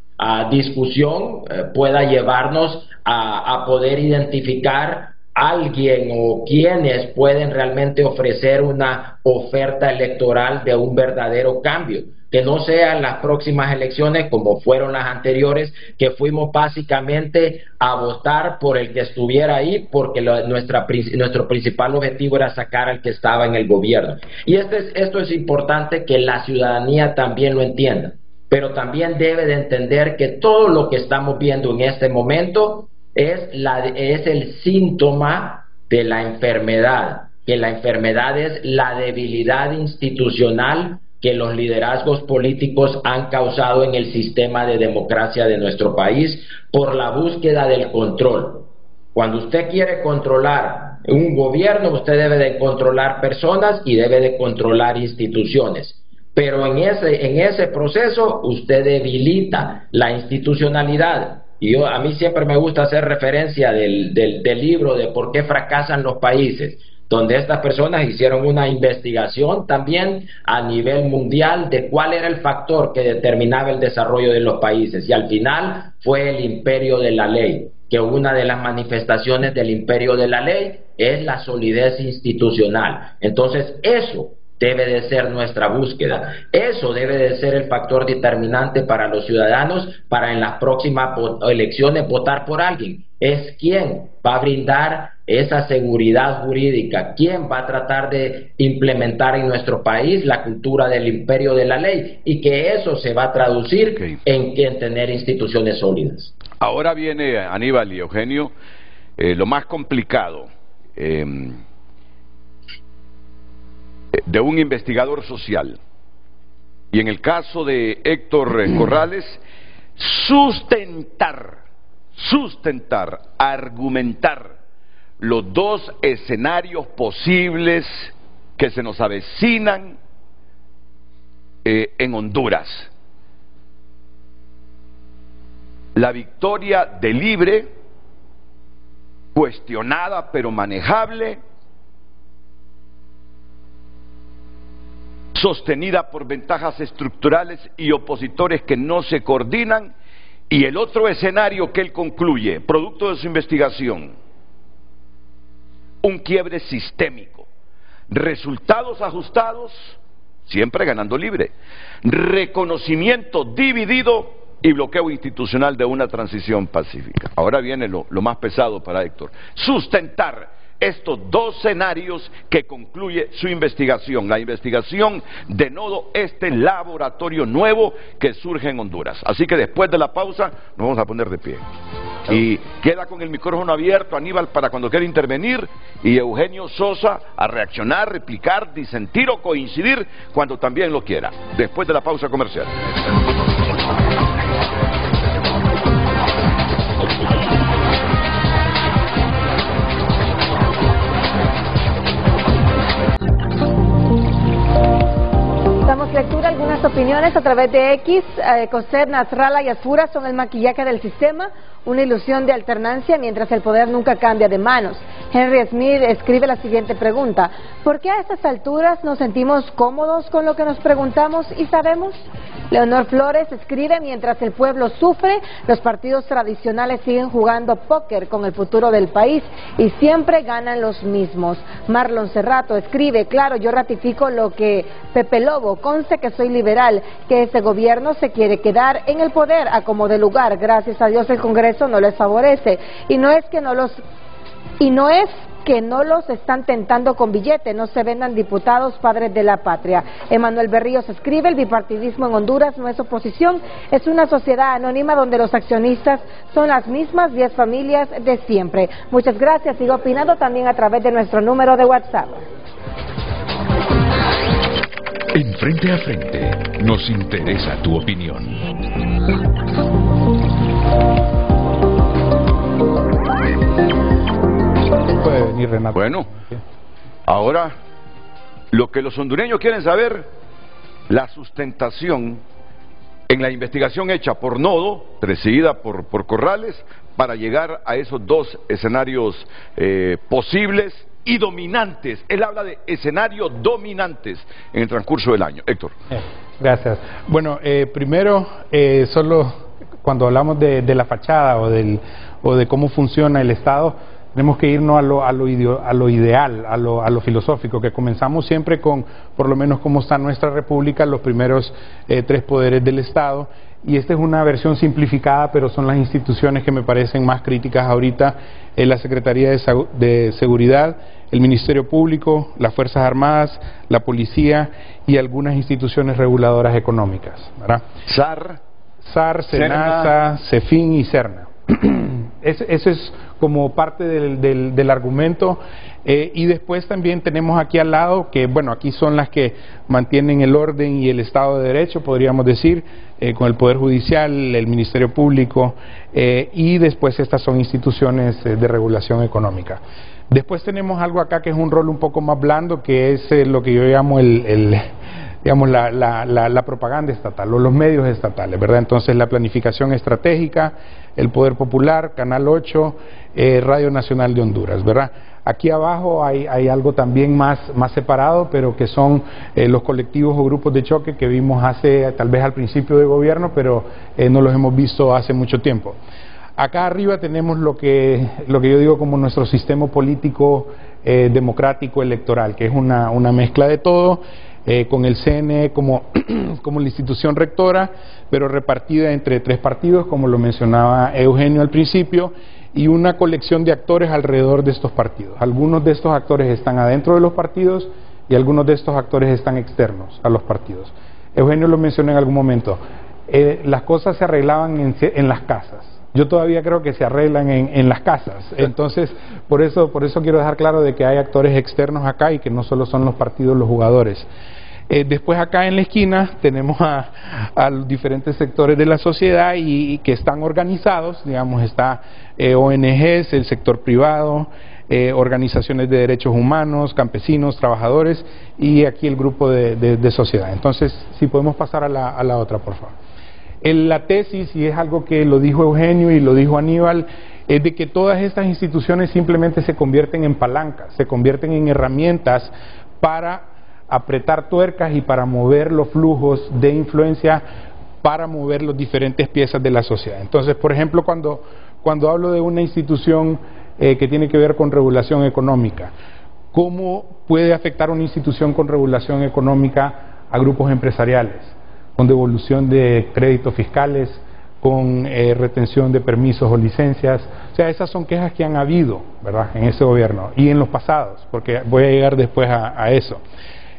discusión pueda llevarnos a poder identificar alguien o quienes pueden realmente ofrecer una oferta electoral de un verdadero cambio, que no sean las próximas elecciones como fueron las anteriores, que fuimos básicamente a votar por el que estuviera ahí, porque nuestro principal objetivo era sacar al que estaba en el gobierno. Y esto es importante que la ciudadanía también lo entienda, pero también debe de entender que todo lo que estamos viendo en este momento es el síntoma de la enfermedad, que la enfermedad es la debilidad institucional que los liderazgos políticos han causado en el sistema de democracia de nuestro país por la búsqueda del control. Cuando usted quiere controlar un gobierno, usted debe de controlar personas y debe de controlar instituciones. Pero en ese proceso usted debilita la institucionalidad. Y a mí siempre me gusta hacer referencia del libro de por qué fracasan los países, donde estas personas hicieron una investigación también a nivel mundial de cuál era el factor que determinaba el desarrollo de los países, y al final fue el imperio de la ley, que una de las manifestaciones del imperio de la ley es la solidez institucional. Entonces eso debe de ser nuestra búsqueda, eso debe de ser el factor determinante para los ciudadanos, para en las próximas elecciones votar por alguien. Es quien va a brindar esa seguridad jurídica, quien va a tratar de implementar en nuestro país la cultura del imperio de la ley, y que eso se va a traducir en tener instituciones sólidas. Ahora viene, Aníbal y Eugenio, lo más complicado de un investigador social, y en el caso de Héctor Corrales, sustentar, argumentar los dos escenarios posibles que se nos avecinan en Honduras. La victoria de Libre, cuestionada pero manejable, sostenida por ventajas estructurales y opositores que no se coordinan, y el otro escenario que él concluye, producto de su investigación, un quiebre sistémico, resultados ajustados, siempre ganando Libre, reconocimiento dividido y bloqueo institucional de una transición pacífica. Ahora viene lo más pesado para Héctor: sustentar estos dos escenarios que concluye su investigación, la investigación de Nodo, este laboratorio nuevo que surge en Honduras. Así que después de la pausa nos vamos a poner de pie. Y queda con el micrófono abierto Aníbal para cuando quiera intervenir, y Eugenio Sosa a reaccionar, replicar, disentir o coincidir cuando también lo quiera. Después de la pausa comercial. Damos lectura a algunas opiniones a través de X. Coser, Nasrallah y Asfura son el maquillaje del sistema, una ilusión de alternancia mientras el poder nunca cambia de manos. Henry Smith escribe la siguiente pregunta: ¿por qué a estas alturas nos sentimos cómodos con lo que nos preguntamos y sabemos? Leonor Flores escribe: mientras el pueblo sufre, los partidos tradicionales siguen jugando póker con el futuro del país y siempre ganan los mismos. Marlon Cerrato escribe: claro, yo ratifico lo que Pepe Lobo, conste que soy liberal, que ese gobierno se quiere quedar en el poder a como de lugar. Gracias a Dios el Congreso no les favorece, y no es que no los están tentando con billete, no se vendan diputados padres de la patria. Emanuel Berríos escribe: el bipartidismo en Honduras no es oposición, es una sociedad anónima donde los accionistas son las mismas 10 familias de siempre. Muchas gracias, sigo opinando también a través de nuestro número de WhatsApp. En Frente a Frente nos interesa tu opinión. Puede venir Renato. Bueno, ahora lo que los hondureños quieren saber, la sustentación en la investigación hecha por Nodo, presidida por Corrales, para llegar a esos dos escenarios posibles y dominantes. Él habla de escenarios dominantes en el transcurso del año. Héctor. Gracias. Bueno, primero, solo cuando hablamos de la fachada o de cómo funciona el Estado, tenemos que irnos a lo ideal, a lo filosófico, que comenzamos siempre con, por lo menos cómo está nuestra república, los primeros 3 poderes del Estado, y esta es una versión simplificada, pero son las instituciones que me parecen más críticas ahorita, la Secretaría de Seguridad, el Ministerio Público, las Fuerzas Armadas, la Policía y algunas instituciones reguladoras económicas, ¿verdad? SAR, SENASA, CEFIN y CERNA. Ese es como parte del argumento, y después también tenemos aquí al lado que, bueno, aquí son las que mantienen el orden y el Estado de Derecho, podríamos decir, con el Poder Judicial, el Ministerio Público, y después estas son instituciones de regulación económica. Después tenemos algo acá que es un rol un poco más blando, que es lo que yo llamo digamos, la propaganda estatal o los medios estatales, ¿verdad? Entonces la planificación estratégica, el Poder Popular, Canal 8, Radio Nacional de Honduras, ¿verdad? Aquí abajo hay algo también más separado, pero que son los colectivos o grupos de choque que vimos tal vez al principio de gobierno, pero no los hemos visto hace mucho tiempo. Acá arriba tenemos lo que yo digo como nuestro sistema político democrático electoral, que es una mezcla de todo, con el CNE como la institución rectora, pero repartida entre 3 partidos, como lo mencionaba Eugenio al principio, y una colección de actores alrededor de estos partidos. Algunos de estos actores están adentro de los partidos y algunos de estos actores están externos a los partidos. Eugenio lo mencionó en algún momento, las cosas se arreglaban en las casas. Yo todavía creo que se arreglan en las casas. Entonces, por eso quiero dejar claro de que hay actores externos acá y que no solo son los partidos los jugadores. Después acá en la esquina tenemos a los diferentes sectores de la sociedad y que están organizados, digamos, está ONGs, el sector privado, organizaciones de derechos humanos, campesinos, trabajadores, y aquí el grupo de sociedad. Entonces, si podemos pasar a la otra, por favor. La tesis, y es algo que lo dijo Eugenio y lo dijo Aníbal, es de que todas estas instituciones simplemente se convierten en palancas, se convierten en herramientas para apretar tuercas y para mover los flujos de influencia, para mover las diferentes piezas de la sociedad. Entonces, por ejemplo, cuando hablo de una institución que tiene que ver con regulación económica, ¿cómo puede afectar una institución con regulación económica a grupos empresariales? Con devolución de créditos fiscales, con retención de permisos o licencias. O sea, esas son quejas que han habido, ¿verdad?, en ese gobierno y en los pasados, porque voy a llegar después a eso.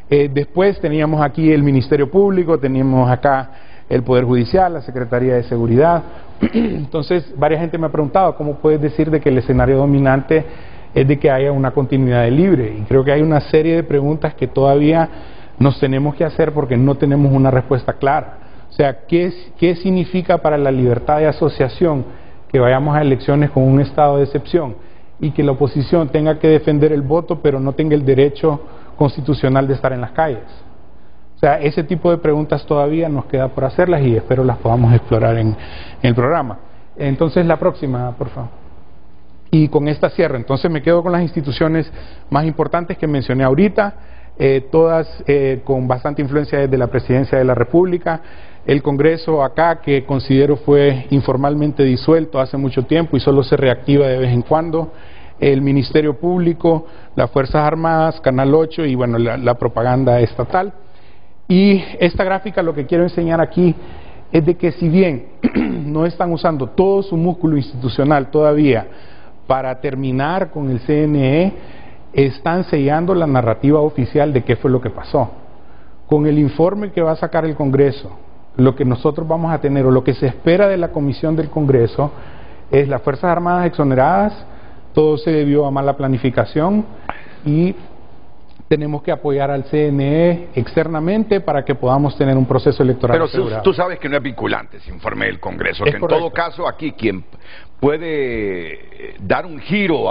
Después teníamos aquí el Ministerio Público, teníamos acá el Poder Judicial, la Secretaría de Seguridad. Entonces, varias gente me ha preguntado, ¿cómo puedes decir de que el escenario dominante es de que haya una continuidad de libre? Y creo que hay una serie de preguntas que todavía nos tenemos que hacer porque no tenemos una respuesta clara. O sea, ¿qué significa para la libertad de asociación que vayamos a elecciones con un estado de excepción y que la oposición tenga que defender el voto pero no tenga el derecho constitucional de estar en las calles? O sea, ese tipo de preguntas todavía nos queda por hacerlas y espero las podamos explorar en el programa. Entonces, la próxima, por favor. Y con esta cierro. Entonces me quedo con las instituciones más importantes que mencioné ahorita, todas con bastante influencia desde la Presidencia de la República, el Congreso acá, que considero fue informalmente disuelto hace mucho tiempo y solo se reactiva de vez en cuando, el Ministerio Público, las Fuerzas Armadas, Canal 8 y bueno, la propaganda estatal. Y esta gráfica lo que quiero enseñar aquí es de que si bien no están usando todo su músculo institucional todavía para terminar con el CNE, están sellando la narrativa oficial de qué fue lo que pasó. Con el informe que va a sacar el Congreso, lo que nosotros vamos a tener o lo que se espera de la Comisión del Congreso es las Fuerzas Armadas exoneradas, todo se debió a mala planificación y tenemos que apoyar al CNE externamente para que podamos tener un proceso electoral Pero asegurado. tú sabes que no es vinculante ese informe del Congreso, que en todo caso aquí quien puede dar un giro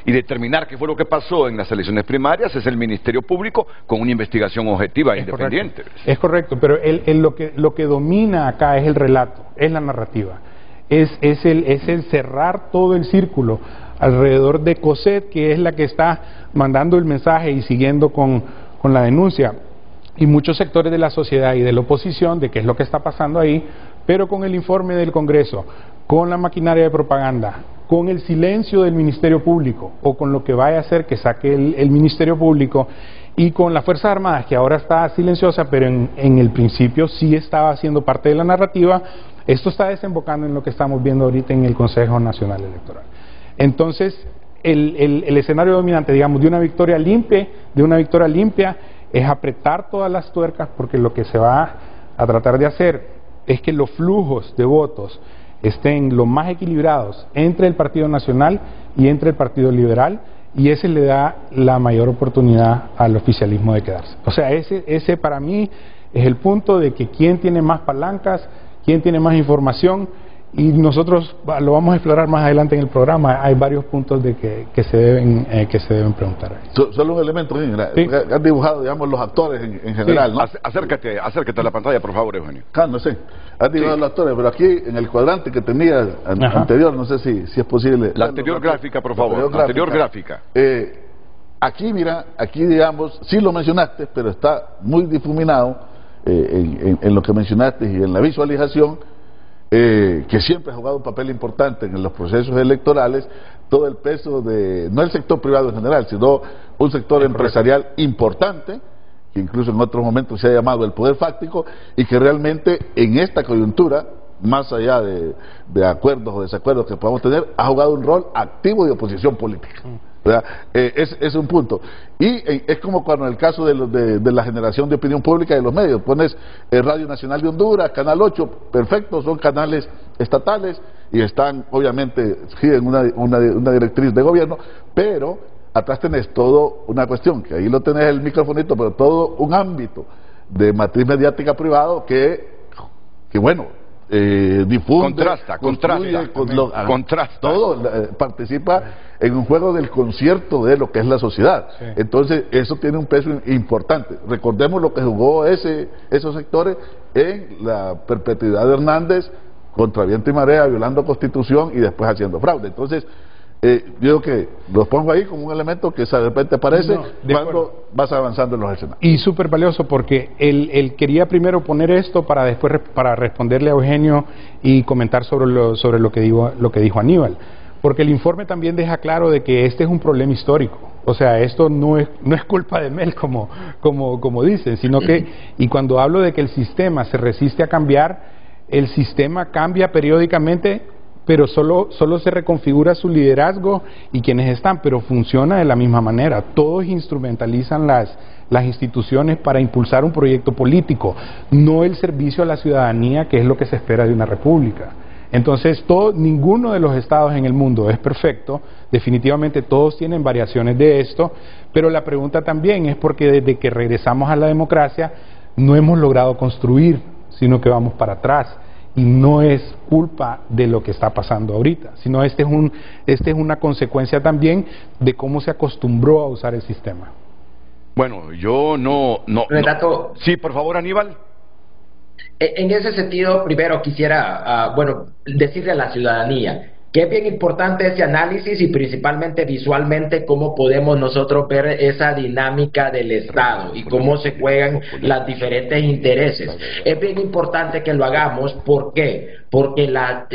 y determinar qué fue lo que pasó en las elecciones primarias es el Ministerio Público con una investigación objetiva e independiente. Es correcto, pero lo que domina acá es el relato, es la narrativa, es el cerrar todo el círculo alrededor de Cosette, que es la que está mandando el mensaje y siguiendo con la denuncia, y muchos sectores de la sociedad y de la oposición de qué es lo que está pasando ahí, pero con el informe del Congreso, con la maquinaria de propaganda, con el silencio del Ministerio Público, o con lo que vaya a hacer que saque el Ministerio Público, y con las Fuerzas Armadas, que ahora está silenciosa, pero en el principio sí estaba siendo parte de la narrativa. Esto está desembocando en lo que estamos viendo ahorita en el Consejo Nacional Electoral. Entonces, el escenario dominante, digamos, de una victoria limpia, es apretar todas las tuercas, porque lo que se va a tratar de hacer es que los flujos de votos estén lo más equilibrados entre el Partido Nacional y entre el Partido Liberal, y ese le da la mayor oportunidad al oficialismo de quedarse. O sea, ese para mí es el punto de que quién tiene más palancas, quién tiene más información. Y nosotros lo vamos a explorar más adelante en el programa. Hay varios puntos de que se deben preguntar. Solo un elemento, ¿sí? Han dibujado, digamos, los actores en general, sí. ¿No? Acércate a la pantalla, por favor, Eugenio. No sé, han dibujado los actores, pero aquí en el cuadrante que tenía anterior, no sé si es posible. La anterior gráfica, por favor, la anterior gráfica. Aquí, mira, aquí digamos, sí lo mencionaste, pero está muy difuminado en lo que mencionaste y en la visualización, que siempre ha jugado un papel importante en los procesos electorales, todo el peso de, no el sector privado en general, sino un sector empresarial importante, que incluso en otros momentos se ha llamado el poder fáctico, y que realmente en esta coyuntura, más allá de acuerdos o desacuerdos que podamos tener, ha jugado un rol activo de oposición política. Es un punto. Y es como cuando en el caso de la generación de opinión pública de los medios, pones Radio Nacional de Honduras, Canal 8, perfecto, son canales estatales y están, obviamente, siguen una directriz de gobierno, pero atrás tenés todo una cuestión, que ahí lo tenés el microfonito, pero todo un ámbito de matriz mediática privado que bueno, difunde, contrasta, todo participa en un juego del concierto de lo que es la sociedad. Sí. Entonces eso tiene un peso importante. Recordemos lo que jugó esos sectores en la perpetuidad de Hernández contra viento y marea, violando Constitución y después haciendo fraude. Entonces yo digo que los pongo ahí como un elemento que de repente aparece cuando vas avanzando en los escenarios. Y súper valioso, porque él quería primero poner esto para después para responderle a Eugenio y comentar sobre lo que dijo Aníbal, porque el informe también deja claro de que este es un problema histórico. O sea, esto no es culpa de Mel como dicen, sino que, y cuando hablo de que el sistema se resiste a cambiar, el sistema cambia periódicamente, pero solo se reconfigura su liderazgo y quienes están, pero funciona de la misma manera. Todos instrumentalizan las instituciones para impulsar un proyecto político, no el servicio a la ciudadanía, que es lo que se espera de una república. Entonces, ninguno de los estados en el mundo es perfecto, definitivamente todos tienen variaciones de esto, pero la pregunta también es porque desde que regresamos a la democracia no hemos logrado construir, sino que vamos para atrás. Y no es culpa de lo que está pasando ahorita, sino este es una consecuencia también de cómo se acostumbró a usar el sistema. Bueno, yo no... Renato, sí, por favor, Aníbal. En ese sentido, primero quisiera, decirle a la ciudadanía que es bien importante ese análisis y principalmente visualmente cómo podemos nosotros ver esa dinámica del Estado y cómo se juegan los diferentes intereses. Es bien importante que lo hagamos. ¿Por qué? Porque la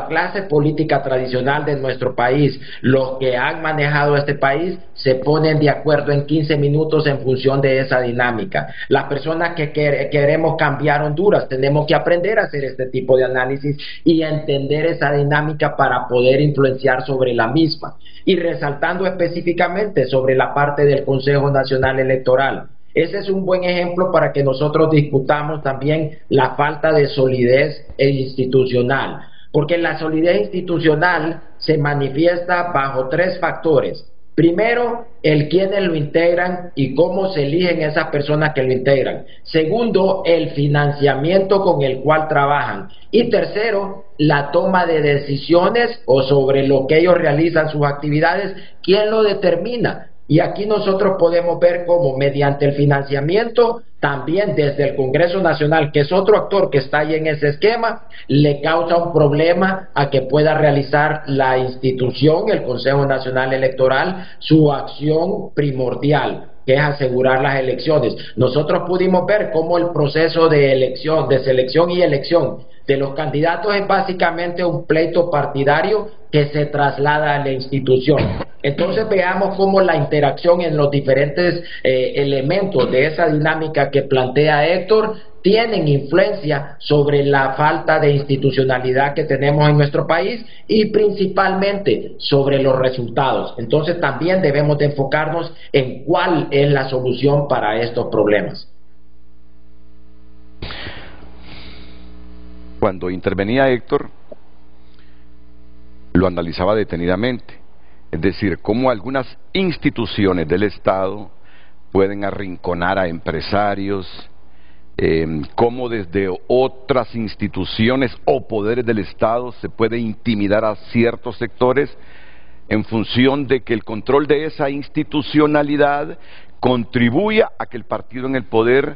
clase política tradicional de nuestro país, los que han manejado este país, se ponen de acuerdo en 15 minutos en función de esa dinámica. Las personas que queremos cambiar Honduras tenemos que aprender a hacer este tipo de análisis y entender esa dinámica para poder influenciar sobre la misma. Y resaltando específicamente sobre la parte del Consejo Nacional Electoral. Ese es un buen ejemplo para que nosotros discutamos también la falta de solidez institucional, porque la solidez institucional se manifiesta bajo 3 factores. Primero, el quiénes lo integran y cómo se eligen esas personas que lo integran. Segundo, el financiamiento con el cual trabajan. Y tercero, la toma de decisiones o sobre lo que ellos realizan sus actividades, ¿quién lo determina? Y aquí nosotros podemos ver cómo mediante el financiamiento, también desde el Congreso Nacional, que es otro actor que está ahí en ese esquema, le causa un problema a que pueda realizar la institución, el Consejo Nacional Electoral, su acción primordial, que es asegurar las elecciones. Nosotros pudimos ver cómo el proceso de elección, de selección y elección de los candidatos es básicamente un pleito partidario que se traslada a la institución. Entonces veamos cómo la interacción en los diferentes elementos de esa dinámica que plantea Héctor tienen influencia sobre la falta de institucionalidad que tenemos en nuestro país y principalmente sobre los resultados. Entonces también debemos de enfocarnos en cuál es la solución para estos problemas. Cuando intervenía Héctor, lo analizaba detenidamente, es decir, cómo algunas instituciones del Estado pueden arrinconar a empresarios, cómo desde otras instituciones o poderes del Estado se puede intimidar a ciertos sectores en función de que el control de esa institucionalidad contribuya a que el partido en el poder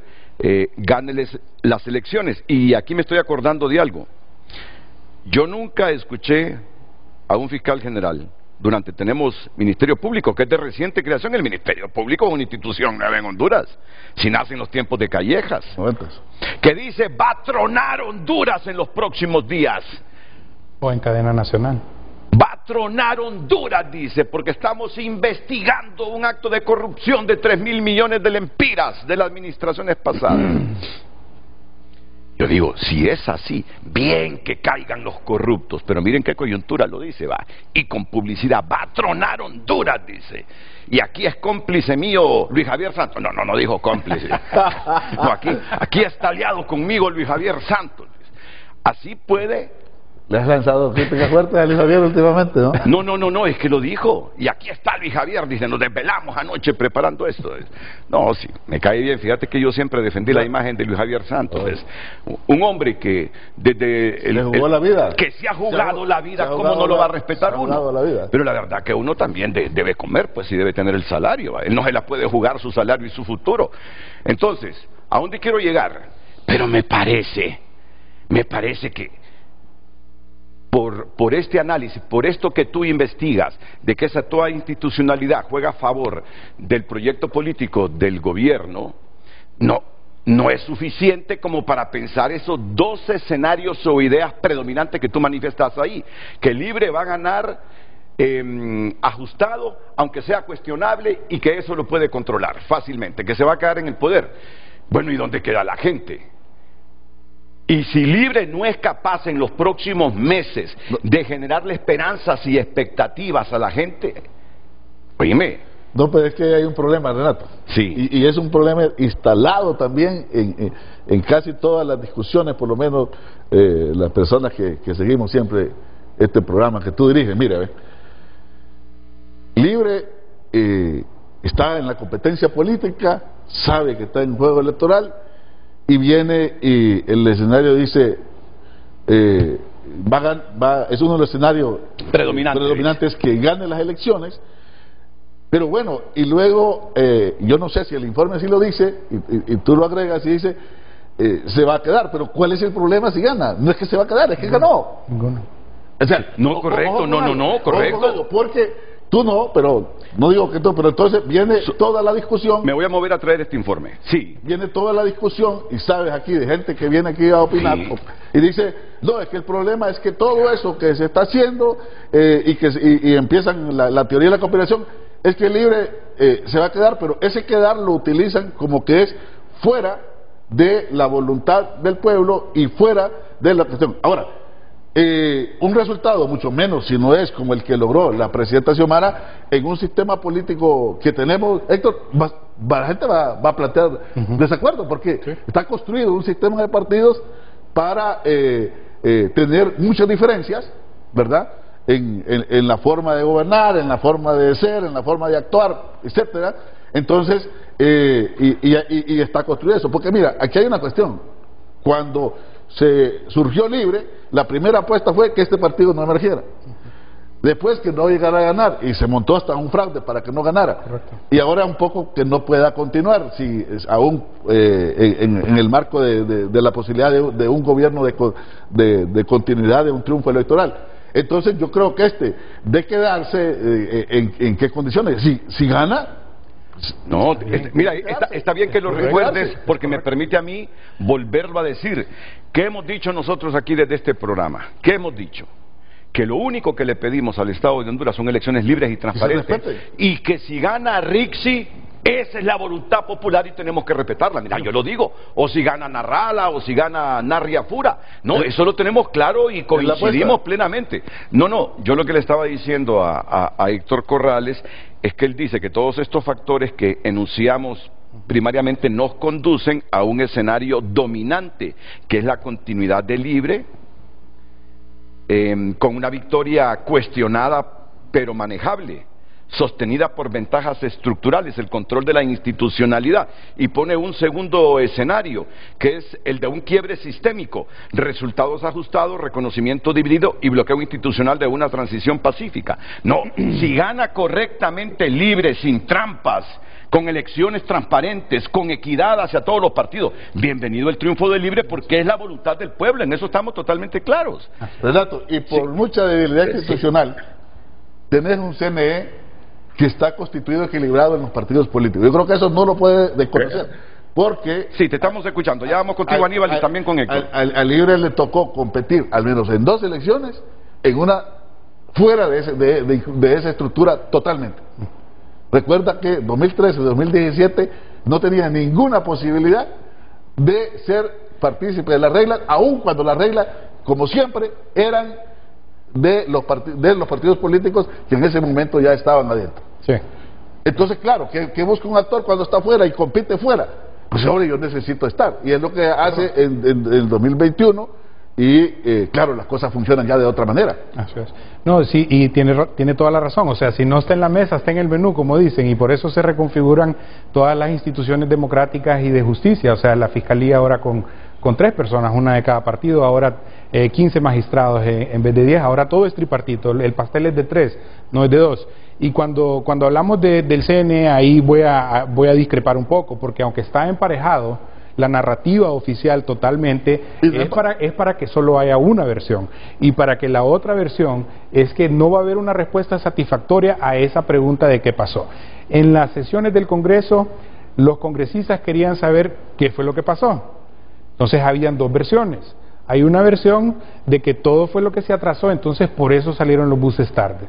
gane las elecciones. Y aquí me estoy acordando de algo. Yo nunca escuché a un fiscal general, tenemos Ministerio Público, que es de reciente creación. El Ministerio Público es una institución nueva en Honduras, si nace en los tiempos de Callejas, que dice va a tronar Honduras en los próximos días. O en cadena nacional. Va a tronar Honduras, dice, porque estamos investigando un acto de corrupción de 3.000 millones de lempiras de las administraciones pasadas. Yo digo, si es así, bien que caigan los corruptos, pero miren qué coyuntura lo dice, va, y con publicidad, va a tronar Honduras, dice. Y aquí es cómplice mío Luis Javier Santos. No dijo cómplice. No, aquí está aliado conmigo Luis Javier Santos. Así puede... Le has lanzado críticas fuertes a Luis Javier últimamente, ¿no? No, es que lo dijo. Y aquí está Luis Javier, dice, nos desvelamos anoche preparando esto. No, sí, me cae bien. Fíjate que yo siempre defendí la imagen de Luis Javier Santos. Es un hombre que desde... ¿Le jugó la vida? Que se ha jugado la vida, ¿cómo no lo va a respetar uno? Pero la verdad que uno también debe comer, pues, y debe tener el salario, ¿va? Él no se la puede jugar su salario y su futuro. Entonces, ¿a dónde quiero llegar? Pero me parece que por este análisis, por esto que tú investigas, de que esa toda institucionalidad juega a favor del proyecto político del gobierno, no es suficiente como para pensar esos dos escenarios o ideas predominantes que tú manifiestas ahí, que Libre va a ganar ajustado, aunque sea cuestionable, y que eso lo puede controlar fácilmente, que se va a quedar en el poder. Bueno, ¿y dónde queda la gente? Y si Libre no es capaz en los próximos meses de generarle esperanzas y expectativas a la gente, oíme. No, pero es que hay un problema, Renato. Sí. Y es un problema instalado también en casi todas las discusiones, por lo menos las personas que seguimos siempre este programa que tú diriges. Mira, Libre está en la competencia política, sabe que está en juego electoral, y viene y el escenario dice, es uno de los escenarios predominantes que gane las elecciones, pero bueno, y luego, yo no sé si el informe sí lo dice, y tú lo agregas y dice, se va a quedar, pero ¿cuál es el problema si gana? No es que se va a quedar, es que ganó. O sea, no, correcto, no, correcto. Porque tú no, pero no digo que tú, pero entonces viene toda la discusión. Me voy a mover a traer este informe. Sí. Viene toda la discusión y sabes aquí de gente que viene aquí a opinar, sí, y dice, no, es que el problema es que todo eso que se está haciendo y empiezan la teoría de la conspiración, es que Libre se va a quedar, pero ese quedar lo utilizan como que es fuera de la voluntad del pueblo y fuera de la cuestión. Ahora, un resultado mucho menos si no es como el que logró la presidenta Xiomara en un sistema político que tenemos, Héctor, la gente va a plantear desacuerdo porque está construido un sistema de partidos para tener muchas diferencias, ¿verdad? en la forma de gobernar, en la forma de ser, en la forma de actuar, etcétera. Entonces, y está construido eso. Porque mira, aquí hay una cuestión. Cuando se surgió Libre, la primera apuesta fue que este partido no emergiera. Después que no llegara a ganar, y se montó hasta un fraude para que no ganara. Correcto. Y ahora un poco que no pueda continuar, si aún en el marco de la posibilidad de un gobierno de continuidad, de un triunfo electoral. Entonces yo creo que de quedarse, ¿en qué condiciones? Si gana... No, mira, está bien que lo recuerdes, porque me permite a mí volverlo a decir. ¿Qué hemos dicho nosotros aquí desde este programa? ¿Qué hemos dicho? Que lo único que le pedimos al Estado de Honduras son elecciones libres y transparentes, y que si gana Rixi, esa es la voluntad popular y tenemos que respetarla. Mira, yo lo digo, o si gana Narrala, o si gana Narriafura, no, eso lo tenemos claro y coincidimos plenamente. No, yo lo que le estaba diciendo a Héctor Corrales es que él dice que todos estos factores que enunciamos primariamente nos conducen a un escenario dominante, que es la continuidad de Libre, con una victoria cuestionada pero manejable, sostenida por ventajas estructurales, el control de la institucionalidad, y pone un segundo escenario, que es el de un quiebre sistémico, resultados ajustados, reconocimiento dividido y bloqueo institucional de una transición pacífica. No, si gana correctamente Libre, sin trampas, con elecciones transparentes, con equidad hacia todos los partidos, bienvenido el triunfo de Libre, porque es la voluntad del pueblo, en eso estamos totalmente claros. Renato, y por mucha debilidad institucional, tenés un CNE que está constituido equilibrado en los partidos políticos. Yo creo que eso no lo puede desconocer, porque... Sí, te estamos escuchando, ya vamos contigo, Aníbal, y también con Héctor. Al Libre le tocó competir, al menos en 2 elecciones, en una fuera de esa estructura totalmente. Recuerda que 2013-2017 no tenía ninguna posibilidad de ser partícipe de las reglas, aun cuando las reglas, como siempre, eran de los partidos políticos que en ese momento ya estaban adentro. Sí. Entonces, claro, ¿qué busca un actor cuando está fuera y compite fuera? Pues ahora yo necesito estar, y es lo que hace en el 2021. Y claro, las cosas funcionan ya de otra manera. Así es. No, sí, y tiene toda la razón. O sea, si no está en la mesa, está en el menú, como dicen, y por eso se reconfiguran todas las instituciones democráticas y de justicia. O sea, la Fiscalía ahora con 3 personas, una de cada partido, ahora 15 magistrados en vez de 10, ahora todo es tripartito, el pastel es de 3, no es de 2. Y cuando hablamos del CNE, ahí voy a discrepar un poco, porque aunque está emparejado, la narrativa oficial totalmente es para que solo haya una versión, y para que la otra versión es que no va a haber una respuesta satisfactoria a esa pregunta de qué pasó. En las sesiones del Congreso, los congresistas querían saber qué fue lo que pasó. Entonces habían 2 versiones. Hay una versión de que todo fue lo que se atrasó, entonces por eso salieron los buses tarde.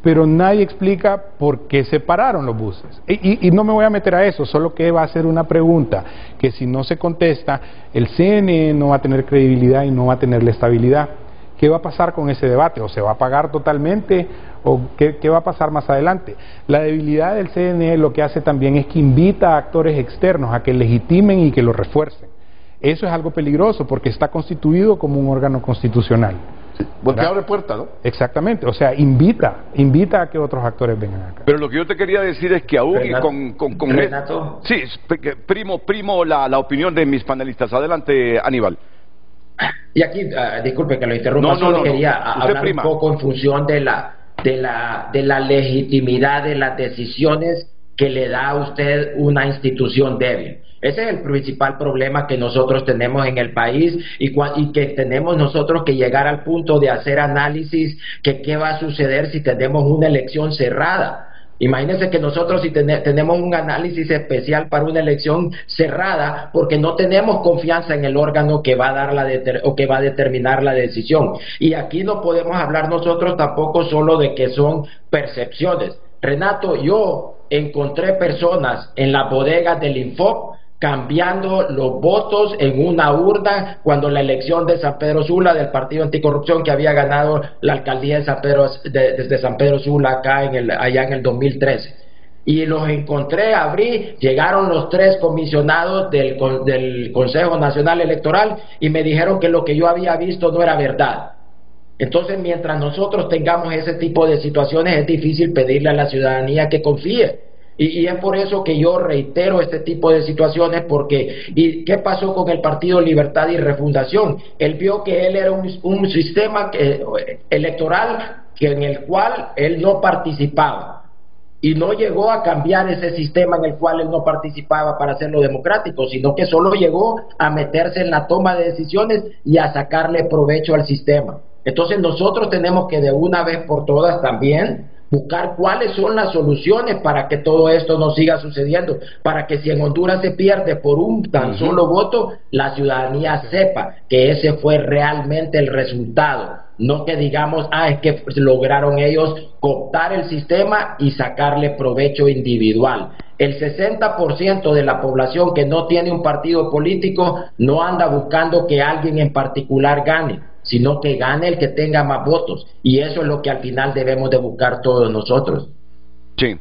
Pero nadie explica por qué se pararon los buses. Y no me voy a meter a eso, solo que va a ser una pregunta que si no se contesta, el CNE no va a tener credibilidad y no va a tener la estabilidad. ¿Qué va a pasar con ese debate? ¿O se va a apagar totalmente? ¿O qué va a pasar más adelante? La debilidad del CNE lo que hace también es que invita a actores externos a que legitimen y que lo refuercen. Eso es algo peligroso porque está constituido como un órgano constitucional. Sí, porque abre puertas, ¿no? Exactamente, o sea, invita a que otros actores vengan acá. Pero lo que yo te quería decir es que aún con Renato. Sí, primo la opinión de mis panelistas. Adelante, Aníbal. Y aquí, disculpe que lo interrumpa, solo quería hablar un poco en función de la legitimidad de las decisiones que le da a usted una institución débil. Ese es el principal problema que nosotros tenemos en el país y que tenemos nosotros que llegar al punto de hacer análisis que qué va a suceder si tenemos una elección cerrada. Imagínense que nosotros si tenemos un análisis especial para una elección cerrada porque no tenemos confianza en el órgano que va a dar que va a determinar la decisión. Y aquí no podemos hablar nosotros tampoco solo de que son percepciones. Renato, yo encontré personas en las bodegas del Infop cambiando los votos en una urna cuando la elección de San Pedro Sula del Partido Anticorrupción, que había ganado la alcaldía de San Pedro Sula acá allá en el 2013. Y los encontré, abrí, llegaron los 3 comisionados del Consejo Nacional Electoral y me dijeron que lo que yo había visto no era verdad. Entonces, mientras nosotros tengamos ese tipo de situaciones, es difícil pedirle a la ciudadanía que confíe. Y es por eso que yo reitero este tipo de situaciones, porque ¿y qué pasó con el Partido Libertad y Refundación? Él vio que él era un sistema electoral en el cual él no participaba, y no llegó a cambiar ese sistema en el cual él no participaba para hacerlo democrático, sino que solo llegó a meterse en la toma de decisiones y a sacarle provecho al sistema. Entonces nosotros tenemos que de una vez por todas también buscar cuáles son las soluciones para que todo esto no siga sucediendo, para que si en Honduras se pierde por un tan solo voto, la ciudadanía sepa que ese fue realmente el resultado, no que digamos, es que lograron ellos cooptar el sistema y sacarle provecho individual. El 60% de la población que no tiene un partido político no anda buscando que alguien en particular gane, sino que gane el que tenga más votos, y eso es lo que al final debemos de buscar todos nosotros. Sí.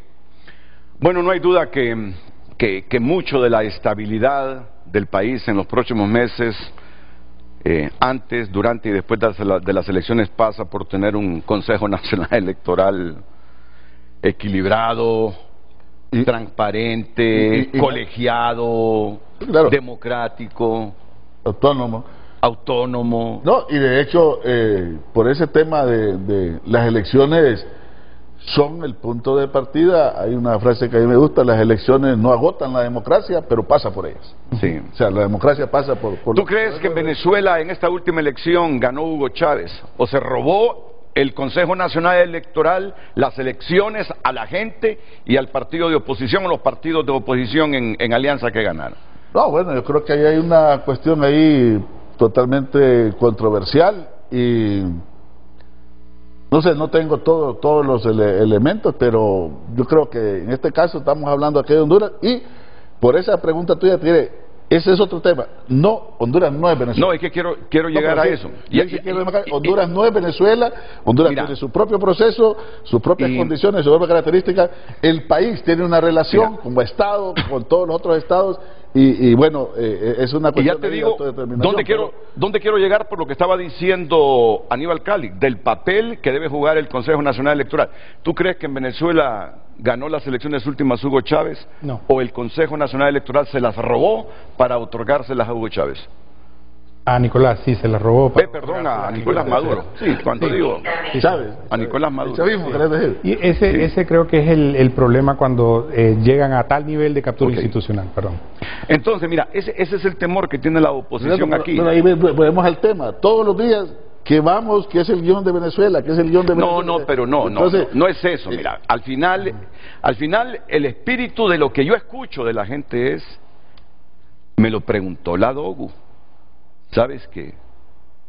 Bueno, no hay duda que mucho de la estabilidad del país en los próximos meses, antes, durante y después de las elecciones, pasa por tener un Consejo Nacional Electoral equilibrado, transparente, colegiado, claro, democrático, autónomo. No, y de hecho, por ese tema de las elecciones son el punto de partida. Hay una frase que a mí me gusta: las elecciones no agotan la democracia, pero pasa por ellas. Sí. O sea, la democracia pasa por ¿Tú crees que en Venezuela en esta última elección ganó Hugo Chávez o se robó el Consejo Nacional Electoral las elecciones a la gente y al partido de oposición o los partidos de oposición en alianza que ganaron? No, bueno, yo creo que ahí hay una cuestión ahí totalmente controversial y no sé, no tengo todos los elementos, pero yo creo que en este caso estamos hablando aquí de Honduras, y por esa pregunta tuya, ese es otro tema. No, Honduras no es Venezuela. No, es que quiero llegar a eso. Honduras no es Venezuela. Honduras tiene su propio proceso, sus propias condiciones, sus propias características. El país tiene una relación como Estado con todos los otros estados, y bueno, es una cuestión. Y ya te digo dónde quiero llegar por lo que estaba diciendo Aníbal Cali, del papel que debe jugar el Consejo Nacional Electoral. ¿Tú crees que en Venezuela ganó las elecciones últimas Hugo Chávez? No. ¿O el Consejo Nacional Electoral se las robó para otorgárselas a Hugo Chávez? A Nicolás, sí, se las robó. Perdón, a Nicolás Maduro. Sí, cuando digo Chávez, a Nicolás Maduro. Y ese creo que es el problema cuando llegan a tal nivel de captura institucional. Perdón. Entonces, mira, ese es el temor que tiene la oposición aquí. Pero ahí volvemos al tema. Todos los días que vamos, que es el guión de Venezuela, que es el guión de Venezuela. No, pero no es eso. Mira, al final el espíritu de lo que yo escucho de la gente es: me lo preguntó la Dogu. ¿Sabes qué?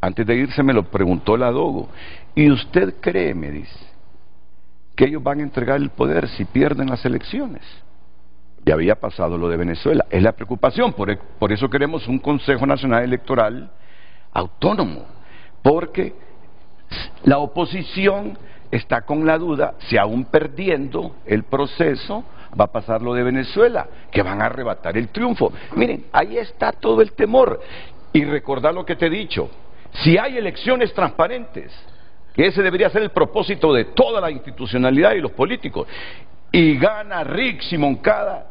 Antes de irse me lo preguntó la Dogu. ¿Y usted cree, me dice, que ellos van a entregar el poder si pierden las elecciones? Ya había pasado lo de Venezuela. Es la preocupación. Por eso queremos un Consejo Nacional Electoral autónomo. Porque la oposición está con la duda si aún perdiendo el proceso va a pasar lo de Venezuela, que van a arrebatar el triunfo. Miren, ahí está todo el temor. Y recordar lo que te he dicho: si hay elecciones transparentes, que ese debería ser el propósito de toda la institucionalidad y los políticos, y gana Rixi Moncada,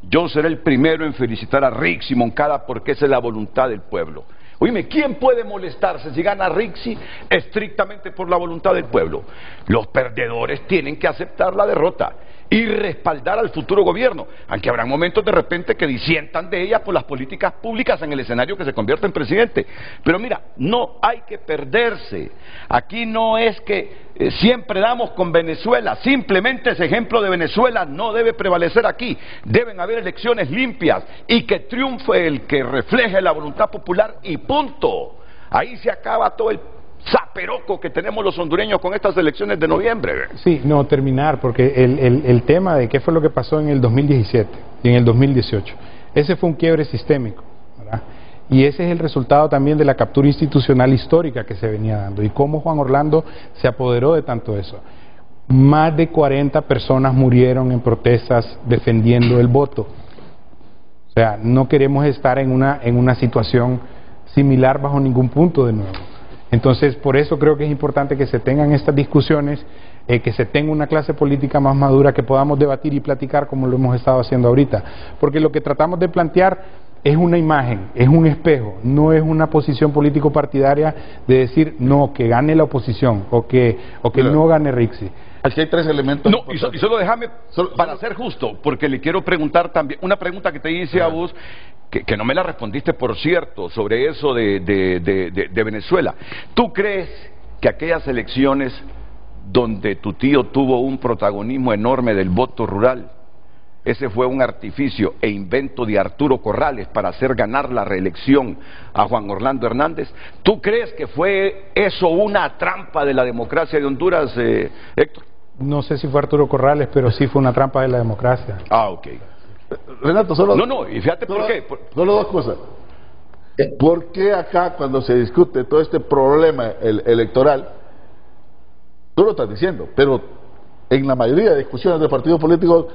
yo seré el primero en felicitar a Rixi Moncada, porque esa es la voluntad del pueblo. Oíme, ¿quién puede molestarse si gana Rixi estrictamente por la voluntad del pueblo? Los perdedores tienen que aceptar la derrota y respaldar al futuro gobierno, aunque habrá momentos de repente que disientan de ella por las políticas públicas en el escenario que se convierte en presidente. Pero mira, no hay que perderse. Aquí no es que siempre damos con Venezuela, simplemente ese ejemplo de Venezuela no debe prevalecer aquí. Deben haber elecciones limpias y que triunfe el que refleje la voluntad popular, y punto. Ahí se acaba todo el zaperoco que tenemos los hondureños con estas elecciones de noviembre. Sí, no, terminar, porque el tema de qué fue lo que pasó en el 2017 y en el 2018, ese fue un quiebre sistémico, ¿verdad? Y ese es el resultado también de la captura institucional histórica que se venía dando, y cómo Juan Orlando se apoderó de tanto eso. Más de 40 personas murieron en protestas defendiendo el voto. O sea, no queremos estar en una situación similar bajo ningún punto de nuevo. Entonces, por eso creo que es importante que se tengan estas discusiones, que se tenga una clase política más madura, que podamos debatir y platicar como lo hemos estado haciendo ahorita. Porque lo que tratamos de plantear es una imagen, es un espejo, no es una posición político-partidaria de decir, no, que gane la oposición o que no gane Rixi. Aquí hay tres elementos. No, y solo déjame, para ser justo, porque le quiero preguntar también, una pregunta que te hice a vos, que no me la respondiste, por cierto, sobre eso de Venezuela. ¿Tú crees que aquellas elecciones donde tu tío tuvo un protagonismo enorme del voto rural, ese fue un artificio e invento de Arturo Corrales para hacer ganar la reelección a Juan Orlando Hernández? ¿Tú crees que fue eso una trampa de la democracia de Honduras, Héctor? No sé si fue Arturo Corrales, pero sí fue una trampa de la democracia. Ah, ok. Renato, solo... No, y fíjate por qué. Solo dos cosas. ¿Por qué acá, cuando se discute todo este problema electoral, tú lo estás diciendo, pero en la mayoría de discusiones de partidos políticos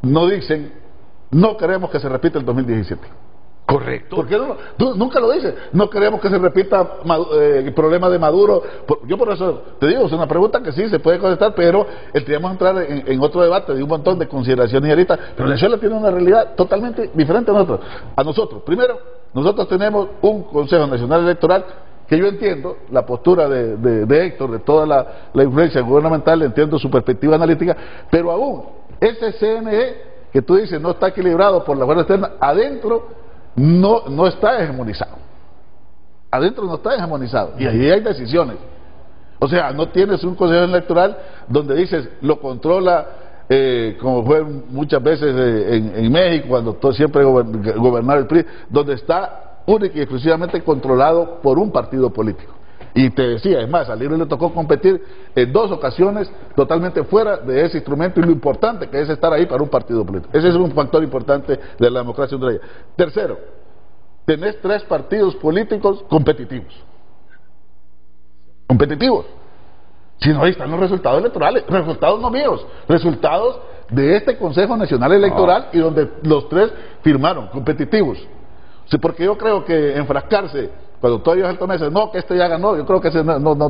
no dicen, no queremos que se repita el 2017? Correcto. ¿Por qué no? Tú nunca lo dices. No queremos que se repita el problema de Maduro. Yo por eso te digo, es una pregunta que sí se puede contestar, pero tendríamos que entrar en otro debate de un montón de consideraciones ahorita. Pero Venezuela tiene una realidad totalmente diferente a nosotros. Primero, nosotros tenemos un Consejo Nacional Electoral que yo entiendo la postura de Héctor, de toda la influencia gubernamental, entiendo su perspectiva analítica, pero aún ese CNE que tú dices no está equilibrado por la fuerza externa, adentro no está hegemonizado. Adentro no está hegemonizado. Y ahí hay decisiones. O sea, no tienes un consejo electoral donde dices, lo controla, como fue muchas veces en México, cuando siempre gobernaba el PRI, donde está única y exclusivamente controlado por un partido político. Y te decía, es más, a Libre le tocó competir en 2 ocasiones totalmente fuera de ese instrumento y lo importante que es estar ahí para un partido político. Ese es un factor importante de la democracia hondureña. Tercero, tenés 3 partidos políticos competitivos. Competitivos. Si no, ahí están los resultados electorales, resultados no míos, resultados de este Consejo Nacional Electoral y donde los 3 firmaron, competitivos. Sí, porque yo creo que enfrascarse cuando todavía es el Tomé, no, que este ya ganó, yo creo que ese no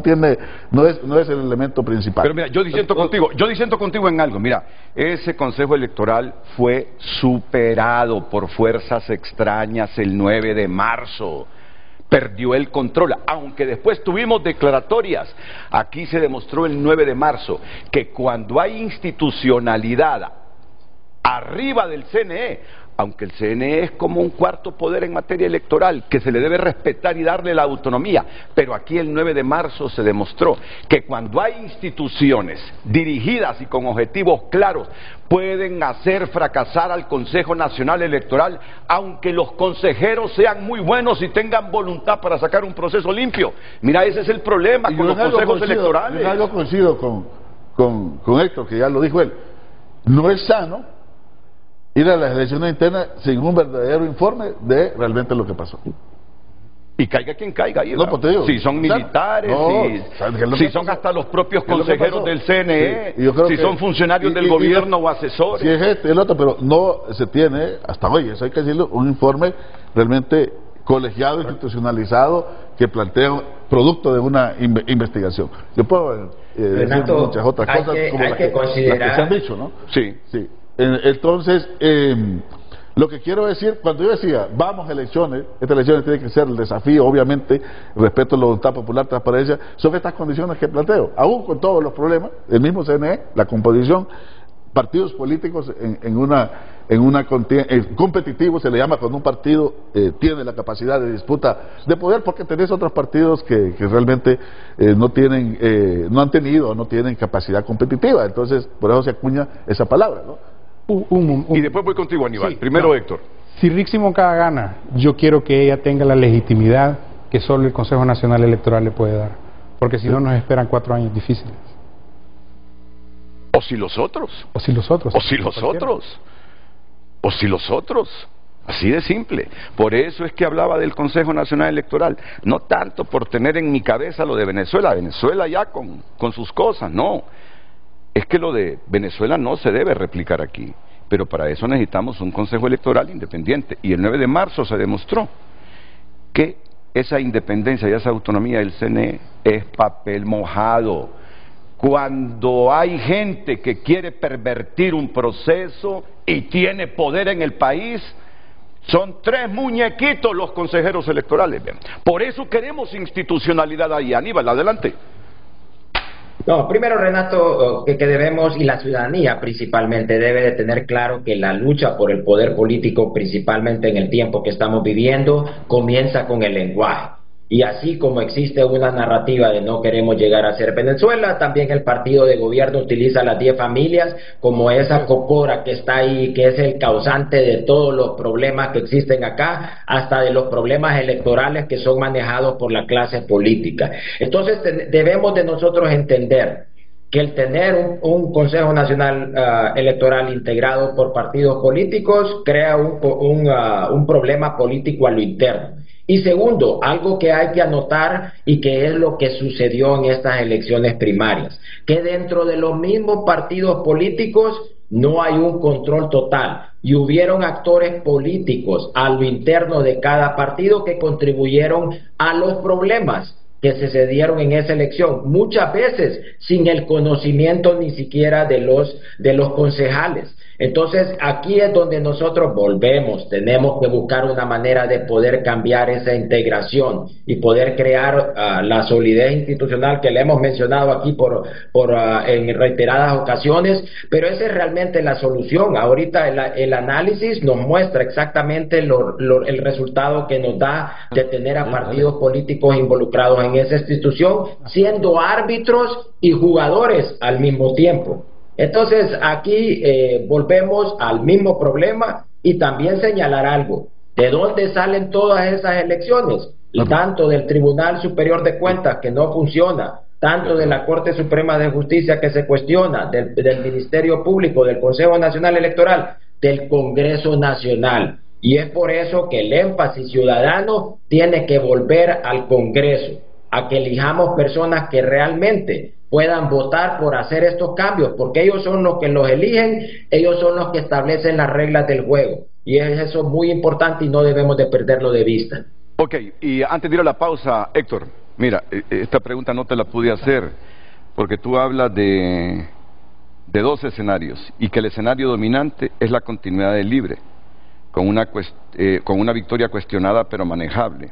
es el elemento principal. Pero mira, yo disiento contigo en algo. Mira, ese Consejo Electoral fue superado por fuerzas extrañas el 9 de marzo. Perdió el control, aunque después tuvimos declaratorias. Aquí se demostró el 9 de marzo que cuando hay institucionalidad arriba del CNE, aunque el CNE es como un cuarto poder en materia electoral, que se le debe respetar y darle la autonomía, pero aquí el 9 de marzo se demostró que cuando hay instituciones dirigidas y con objetivos claros, pueden hacer fracasar al Consejo Nacional Electoral, aunque los consejeros sean muy buenos y tengan voluntad para sacar un proceso limpio. Mira, ese es el problema con los consejos electorales. Yo coincido con Héctor, que ya lo dijo él. No es sano ir a las elecciones internas sin un verdadero informe de realmente lo que pasó. Y caiga quien caiga ahí, no, pues te digo, si son militares, si son hasta los propios consejeros del CNE, si son funcionarios del gobierno o asesores. Si es el otro, pero no se tiene, hasta hoy, eso hay que decirlo, un informe realmente colegiado, institucionalizado, que plantea producto de una investigación. Yo puedo decir muchas otras cosas como las que se han dicho, ¿no? Sí. Entonces, lo que quiero decir, cuando yo decía, vamos a elecciones, estas elecciones tienen que ser el desafío, obviamente, respeto a la voluntad popular, transparencia, son estas condiciones que planteo, aún con todos los problemas, el mismo CNE, la composición, partidos políticos en una competitivo, se le llama cuando un partido tiene la capacidad de disputa de poder, porque tenés otros partidos que realmente no han tenido, no tienen capacidad competitiva, entonces por eso se acuña esa palabra, ¿no? Y después voy contigo, Aníbal. Primero, Héctor. Si Rixi Moncada gana, yo quiero que ella tenga la legitimidad que solo el Consejo Nacional Electoral le puede dar, porque si no nos esperan 4 años difíciles. O si los otros. Así de simple. Por eso es que hablaba del Consejo Nacional Electoral. No tanto por tener en mi cabeza lo de Venezuela. Venezuela ya con sus cosas, no. Es que lo de Venezuela no se debe replicar aquí. Pero para eso necesitamos un Consejo Electoral independiente. Y el 9 de marzo se demostró que esa independencia y esa autonomía del CNE es papel mojado. Cuando hay gente que quiere pervertir un proceso y tiene poder en el país, son 3 muñequitos los consejeros electorales. Por eso queremos institucionalidad ahí. Aníbal, adelante. No, primero, Renato, que debemos, y la ciudadanía principalmente, debe de tener claro que la lucha por el poder político, principalmente en el tiempo que estamos viviendo, comienza con el lenguaje. Y así como existe una narrativa de no queremos llegar a ser Venezuela, también el partido de gobierno utiliza las 10 familias como esa cocora que está ahí, que es el causante de todos los problemas que existen acá, hasta de los problemas electorales que son manejados por la clase política. Entonces debemos de nosotros entender que el tener un Consejo Nacional Electoral integrado por partidos políticos crea un problema político a lo interno. Y segundo, algo que hay que anotar y que es lo que sucedió en estas elecciones primarias, que dentro de los mismos partidos políticos no hay un control total y hubieron actores políticos a lo interno de cada partido que contribuyeron a los problemas que se dieron en esa elección, muchas veces sin el conocimiento ni siquiera de los concejales. Entonces aquí es donde nosotros tenemos que buscar una manera de poder cambiar esa integración y poder crear la solidez institucional que le hemos mencionado aquí en reiteradas ocasiones, pero esa es realmente la solución. Ahorita el análisis nos muestra exactamente el resultado que nos da de tener a partidos políticos involucrados en esa institución, siendo árbitros y jugadores al mismo tiempo. Entonces aquí volvemos al mismo problema y también señalar algo. ¿De dónde salen todas esas elecciones? Tanto del Tribunal Superior de Cuentas, que no funciona, tanto de la Corte Suprema de Justicia, que se cuestiona, del Ministerio Público, del Consejo Nacional Electoral, del Congreso Nacional. Y es por eso que el énfasis ciudadano tiene que volver al Congreso, a que elijamos personas que realmente puedan votar por hacer estos cambios, porque ellos son los que los eligen, ellos son los que establecen las reglas del juego, y es eso muy importante y no debemos de perderlo de vista. Ok, y antes de ir a la pausa, Héctor, mira, esta pregunta no te la pude hacer, porque tú hablas de 2 escenarios, y que el escenario dominante es la continuidad del Libre, con una victoria cuestionada pero manejable,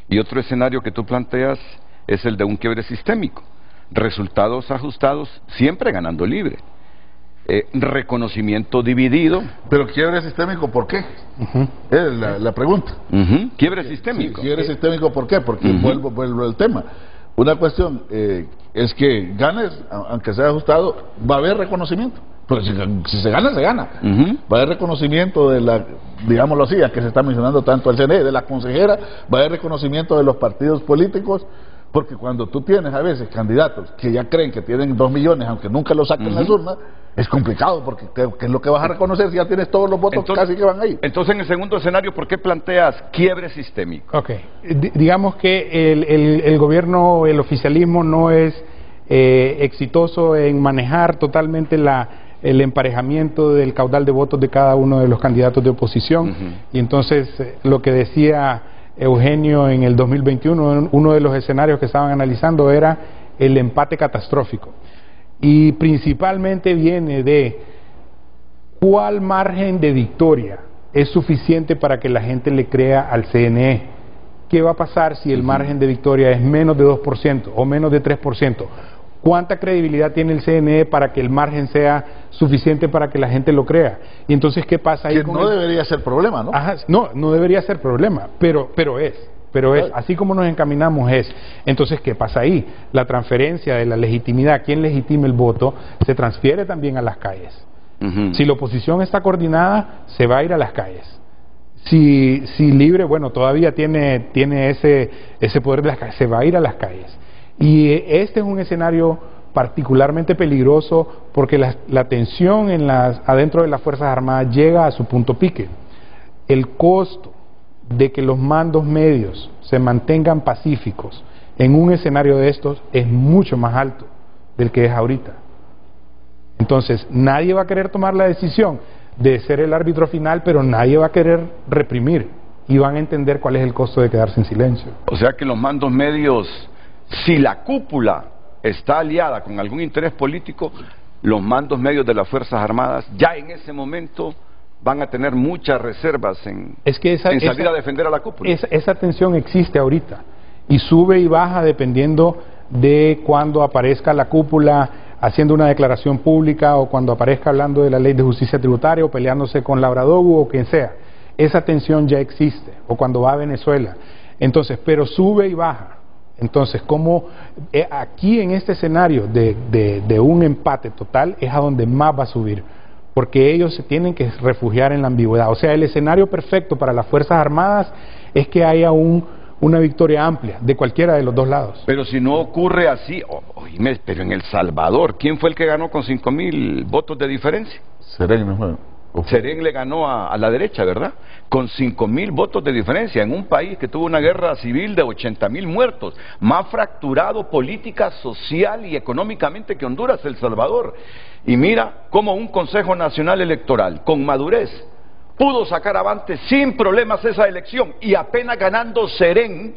y otro escenario que tú planteas es el de un quiebre sistémico, resultados ajustados, siempre ganando Libre. Reconocimiento dividido. Pero quiebre sistémico, ¿por qué? Es la pregunta. Quiebre sistémico. Sí, quiebre sistémico, ¿por qué? Porque vuelvo al tema. Una cuestión es que ganes, aunque sea ajustado, va a haber reconocimiento. Pero si se gana, se gana. Va a haber reconocimiento de la, digámoslo así, a que se está mencionando tanto el CNE, de la consejera, va a haber reconocimiento de los partidos políticos. Porque cuando tú tienes a veces candidatos que ya creen que tienen 2 millones, aunque nunca lo saquen las urnas, es complicado, porque ¿qué es lo que vas a reconocer si ya tienes todos los votos casi que van ahí? Entonces, en el segundo escenario, ¿por qué planteas quiebre sistémico? Ok, digamos que el gobierno, el oficialismo no es exitoso en manejar totalmente el emparejamiento del caudal de votos de cada uno de los candidatos de oposición, y entonces lo que decía Eugenio en el 2021, uno de los escenarios que estaban analizando era el empate catastrófico, y principalmente viene de cuál margen de victoria es suficiente para que la gente le crea al CNE. ¿Qué va a pasar si el margen de victoria es menos de 2% o menos de 3%? ¿Cuánta credibilidad tiene el CNE para que el margen sea suficiente para que la gente lo crea? Y entonces, ¿qué pasa ahí? Que no debería ser problema, ¿no? Ajá, no debería ser problema, pero es, así como nos encaminamos es. Entonces, ¿qué pasa ahí? La transferencia de la legitimidad, quien legitime el voto, se transfiere también a las calles. Si la oposición está coordinada, se va a ir a las calles. Si Libre, bueno, todavía tiene ese poder de las calles, se va a ir a las calles. Y este es un escenario particularmente peligroso porque la tensión adentro de las Fuerzas Armadas llega a su punto pique. El costo de que los mandos medios se mantengan pacíficos en un escenario de estos es mucho más alto del que es ahorita. Entonces, nadie va a querer tomar la decisión de ser el árbitro final, pero nadie va a querer reprimir. y van a entender cuál es el costo de quedarse en silencio. O sea que los mandos medios, si la cúpula está aliada con algún interés político, los mandos medios de las Fuerzas Armadas ya en ese momento van a tener muchas reservas en salir a defender a la cúpula. Esa tensión existe ahorita y sube y baja dependiendo de cuando aparezca la cúpula haciendo una declaración pública o cuando aparezca hablando de la ley de justicia tributaria o peleándose con Labradogu o quien sea. Esa tensión ya existe, o cuando va a Venezuela. Entonces, pero sube y baja. Entonces, como aquí en este escenario de un empate total es a donde más va a subir, porque ellos se tienen que refugiar en la ambigüedad. O sea, el escenario perfecto para las Fuerzas Armadas es que haya una victoria amplia de cualquiera de los dos lados. Pero si no ocurre así, oíme, pero en El Salvador, ¿quién fue el que ganó con 5.000 votos de diferencia? Serén le ganó a la derecha, ¿verdad? Con 5.000 votos de diferencia, en un país que tuvo una guerra civil de 80.000 muertos, más fracturado política, social y económicamente que Honduras, El Salvador. Y mira cómo un Consejo Nacional Electoral, con madurez, pudo sacar avante sin problemas esa elección, y apenas ganando Serén,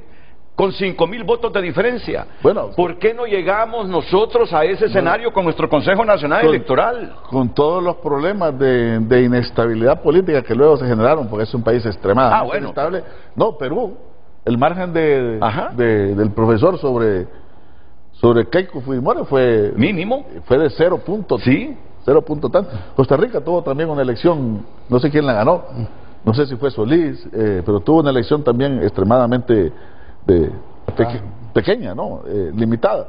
con 5.000 votos de diferencia. Bueno, ¿por qué no llegamos nosotros a ese escenario con nuestro Consejo Nacional Electoral? Con todos los problemas de inestabilidad política que luego se generaron, porque es un país extremadamente inestable. No, Perú, el margen del profesor sobre Keiko Fujimori fue mínimo, fue de 0 puntos. Sí. 0 puntos tanto. Costa Rica tuvo también una elección, no sé quién la ganó, no sé si fue Solís, pero tuvo una elección también extremadamente pequeña, ¿no? Limitada.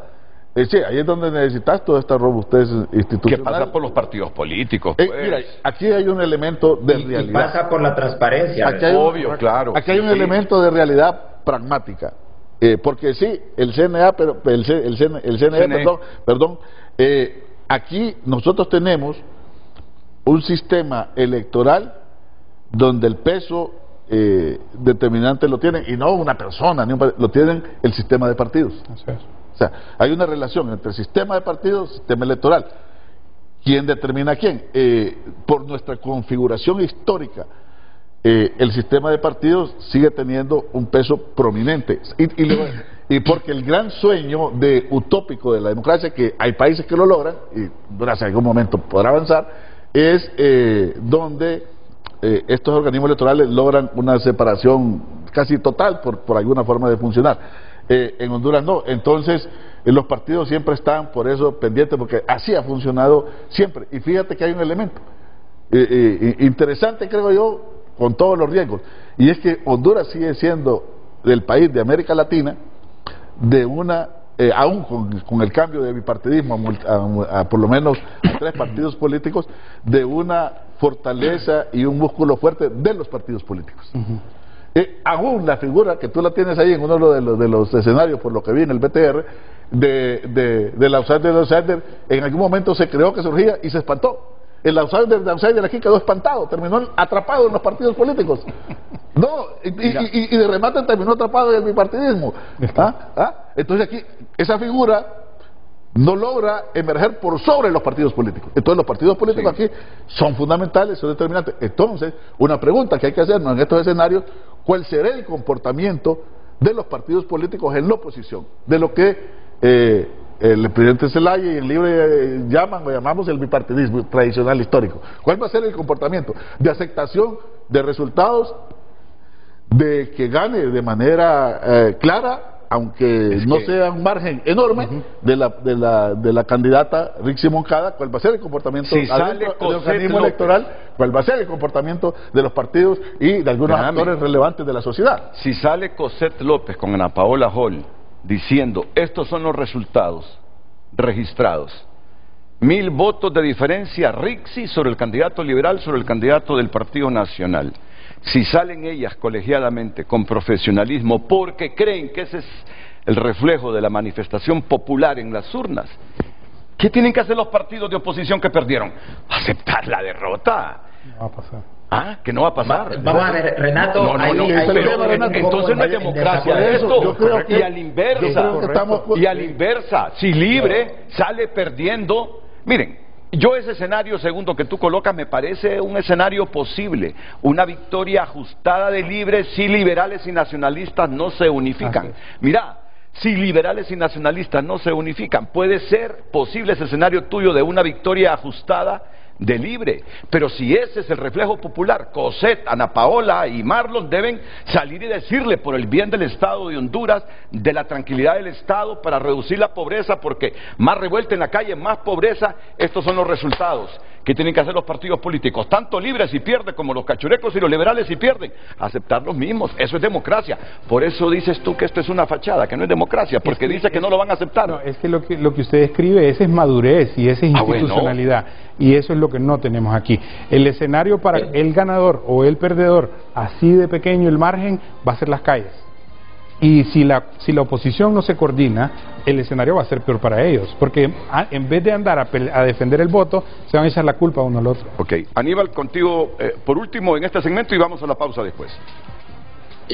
Sí, ahí es donde necesitas toda esta robustez institucional. Que pasa por los partidos políticos, pues. Mira, aquí hay un elemento de realidad. Y pasa por la transparencia. Obvio, claro. Aquí hay un elemento de realidad pragmática. Porque sí, el CNA, pero el CNE. Perdón, aquí nosotros tenemos un sistema electoral donde el peso determinante lo tienen, y no una persona, lo tienen el sistema de partidos. O sea, hay una relación entre el sistema de partidos y el sistema electoral. ¿Quién determina a quién? Por nuestra configuración histórica, el sistema de partidos sigue teniendo un peso prominente. Y porque el gran sueño utópico de la democracia, que hay países que lo logran, y durante algún momento podrá avanzar, es donde estos organismos electorales logran una separación casi total por alguna forma de funcionar. En Honduras no. Entonces los partidos siempre están por eso pendientes, porque así ha funcionado siempre. Y fíjate que hay un elemento interesante, creo yo, con todos los riesgos, y es que Honduras sigue siendo el país de América Latina aún con el cambio de bipartidismo a por lo menos 3 partidos políticos, de una fortaleza y un músculo fuerte de los partidos políticos. Aún la figura que tú la tienes ahí en uno de los escenarios, por lo que vi en el BTR, del outsider, en algún momento se creó que surgía y se espantó. El outsider aquí quedó espantado, terminó atrapado en los partidos políticos. No, y de remate terminó atrapado en el bipartidismo. Entonces aquí, esa figura no logra emerger por sobre los partidos políticos. Entonces los partidos políticos aquí son fundamentales, son determinantes. Entonces, una pregunta que hay que hacernos en estos escenarios: ¿cuál será el comportamiento de los partidos políticos en la oposición? De lo que el presidente Zelaya y el libre llamamos el bipartidismo tradicional histórico. ¿Cuál va a ser el comportamiento? ¿De aceptación de resultados? ¿De que gane de manera clara, aunque no sea un margen enorme, de la candidata Rixi Moncada? ¿Cuál va a ser el comportamiento del organismo electoral? ¿Cuál va a ser el comportamiento de los partidos y de algunos actores relevantes de la sociedad? Si sale Cosette López con Ana Paola Hall diciendo: estos son los resultados registrados, 1.000 votos de diferencia Rixi sobre el candidato liberal, sobre el candidato del Partido Nacional. Si salen ellas colegiadamente, con profesionalismo, porque creen que ese es el reflejo de la manifestación popular en las urnas, ¿qué tienen que hacer los partidos de oposición que perdieron? Aceptar la derrota. No va a pasar. ¿Ah? ¿Que no va a pasar? Vamos a ver, Renato. Entonces no hay democracia esto. Y a la inversa, si Libre sale perdiendo. Miren, Yo ese escenario segundo que tú colocas me parece un escenario posible, una victoria ajustada de Libre si liberales y nacionalistas no se unifican. Mira, si liberales y nacionalistas no se unifican, puede ser posible ese escenario tuyo de una victoria ajustada de Libre, pero si ese es el reflejo popular, Cosette, Ana Paola y Marlon deben salir y decirle por el bien del Estado de Honduras, de la tranquilidad del Estado, para reducir la pobreza, porque más revuelta en la calle, más pobreza. Estos son los resultados que tienen que hacer los partidos políticos, tanto Libre si pierde como los cachurecos y los liberales si pierden, aceptar los mismos. Eso es democracia. Por eso dices tú que esto es una fachada, que no es democracia, porque dice que no lo van a aceptar. No, es que lo que usted escribe, ese es madurez y ese es institucionalidad. Bueno. Y eso es lo que no tenemos aquí. El escenario para el ganador o el perdedor, así de pequeño el margen, va a ser las calles. Y si la oposición no se coordina, el escenario va a ser peor para ellos, porque en vez de andar a defender el voto, se van a echar la culpa uno al otro. Ok, Aníbal, contigo por último en este segmento y vamos a la pausa después.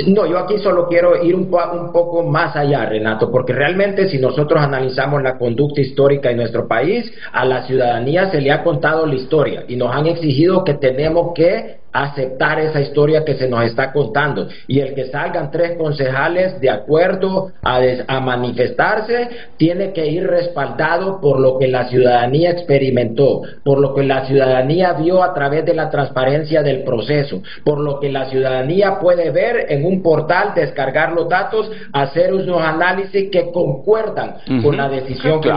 No, yo aquí solo quiero ir un poco más allá, Renato, porque realmente si nosotros analizamos la conducta histórica en nuestro país, a la ciudadanía se le ha contado la historia y nos han exigido que tenemos que aceptar esa historia que se nos está contando, y el que salgan 3 concejales de acuerdo a manifestarse tiene que ir respaldado por lo que la ciudadanía experimentó, por lo que la ciudadanía vio a través de la transparencia del proceso, por lo que la ciudadanía puede ver en un portal, descargar los datos, hacer unos análisis que concuerdan con la decisión que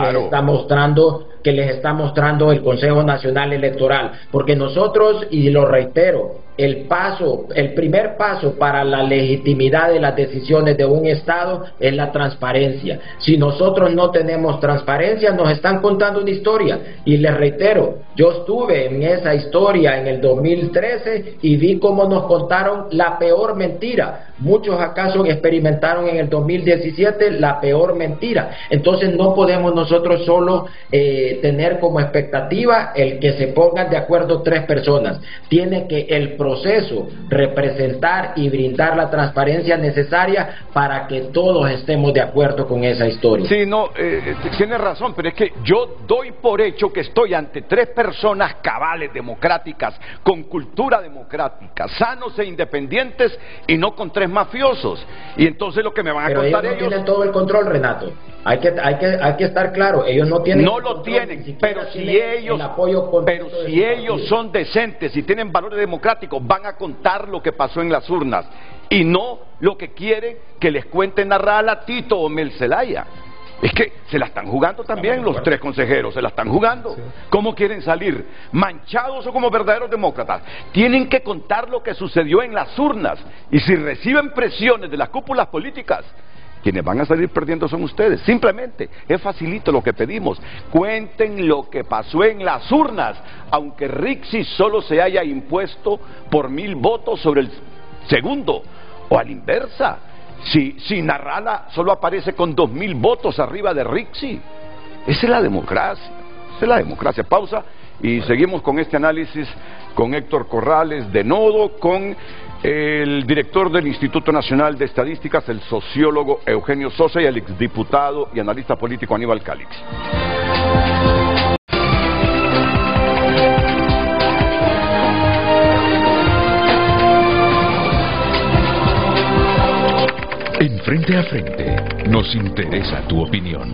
les está mostrando el Consejo Nacional Electoral, porque nosotros, y lo reitero, el primer paso para la legitimidad de las decisiones de un Estado es la transparencia. Si nosotros no tenemos transparencia, nos están contando una historia, y les reitero, yo estuve en esa historia en el 2013 y vi cómo nos contaron la peor mentira. Muchos acaso experimentaron en el 2017 la peor mentira. Entonces no podemos nosotros solo tener como expectativa el que se pongan de acuerdo 3 personas. Tiene que el proceso representar y brindar la transparencia necesaria para que todos estemos de acuerdo con esa historia. Sí, no, tienes razón, pero es que yo doy por hecho que estoy ante 3 personas cabales, democráticas, con cultura democrática, sanos e independientes, y no con 3 mafiosos. Y entonces lo que me van a contar ellos no tienen todo el control, Renato. Hay que estar claro, ellos no tienen. No lo tienen, pero si ellos son decentes y tienen valores democráticos, van a contar lo que pasó en las urnas y no lo que quieren que les cuenten a Tito o Mel Zelaya. Es que se la están jugando también los 3 consejeros, se la están jugando. Sí. ¿Cómo quieren salir? ¿Manchados o como verdaderos demócratas? Tienen que contar lo que sucedió en las urnas, y si reciben presiones de las cúpulas políticas, quienes van a salir perdiendo son ustedes. Simplemente, es facilito lo que pedimos. Cuenten lo que pasó en las urnas, aunque Rixi solo se haya impuesto por 1000 votos sobre el segundo, o a la inversa. Si Narrala solo aparece con 2000 votos arriba de Rixi. Esa es la democracia. Esa es la democracia. Pausa y seguimos con este análisis con Héctor Corrales de Nodo, con el director del Instituto Nacional de Estadísticas, el sociólogo Eugenio Sosa, y el exdiputado y analista político Aníbal Calix. En Frente a Frente nos interesa tu opinión.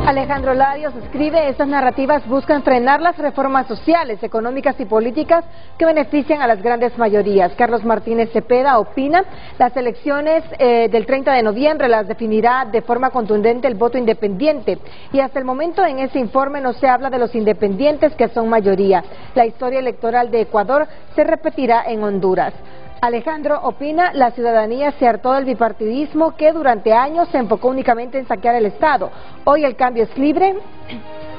Alejandro Larios escribe: estas narrativas buscan frenar las reformas sociales, económicas y políticas que benefician a las grandes mayorías. Carlos Martínez Cepeda opina: las elecciones del 30 de noviembre las definirá de forma contundente el voto independiente, y hasta el momento en ese informe no se habla de los independientes, que son mayoría. La historia electoral de Ecuador se repetirá en Honduras. Alejandro opina: la ciudadanía se hartó del bipartidismo que durante años se enfocó únicamente en saquear el Estado. Hoy el cambio es libre,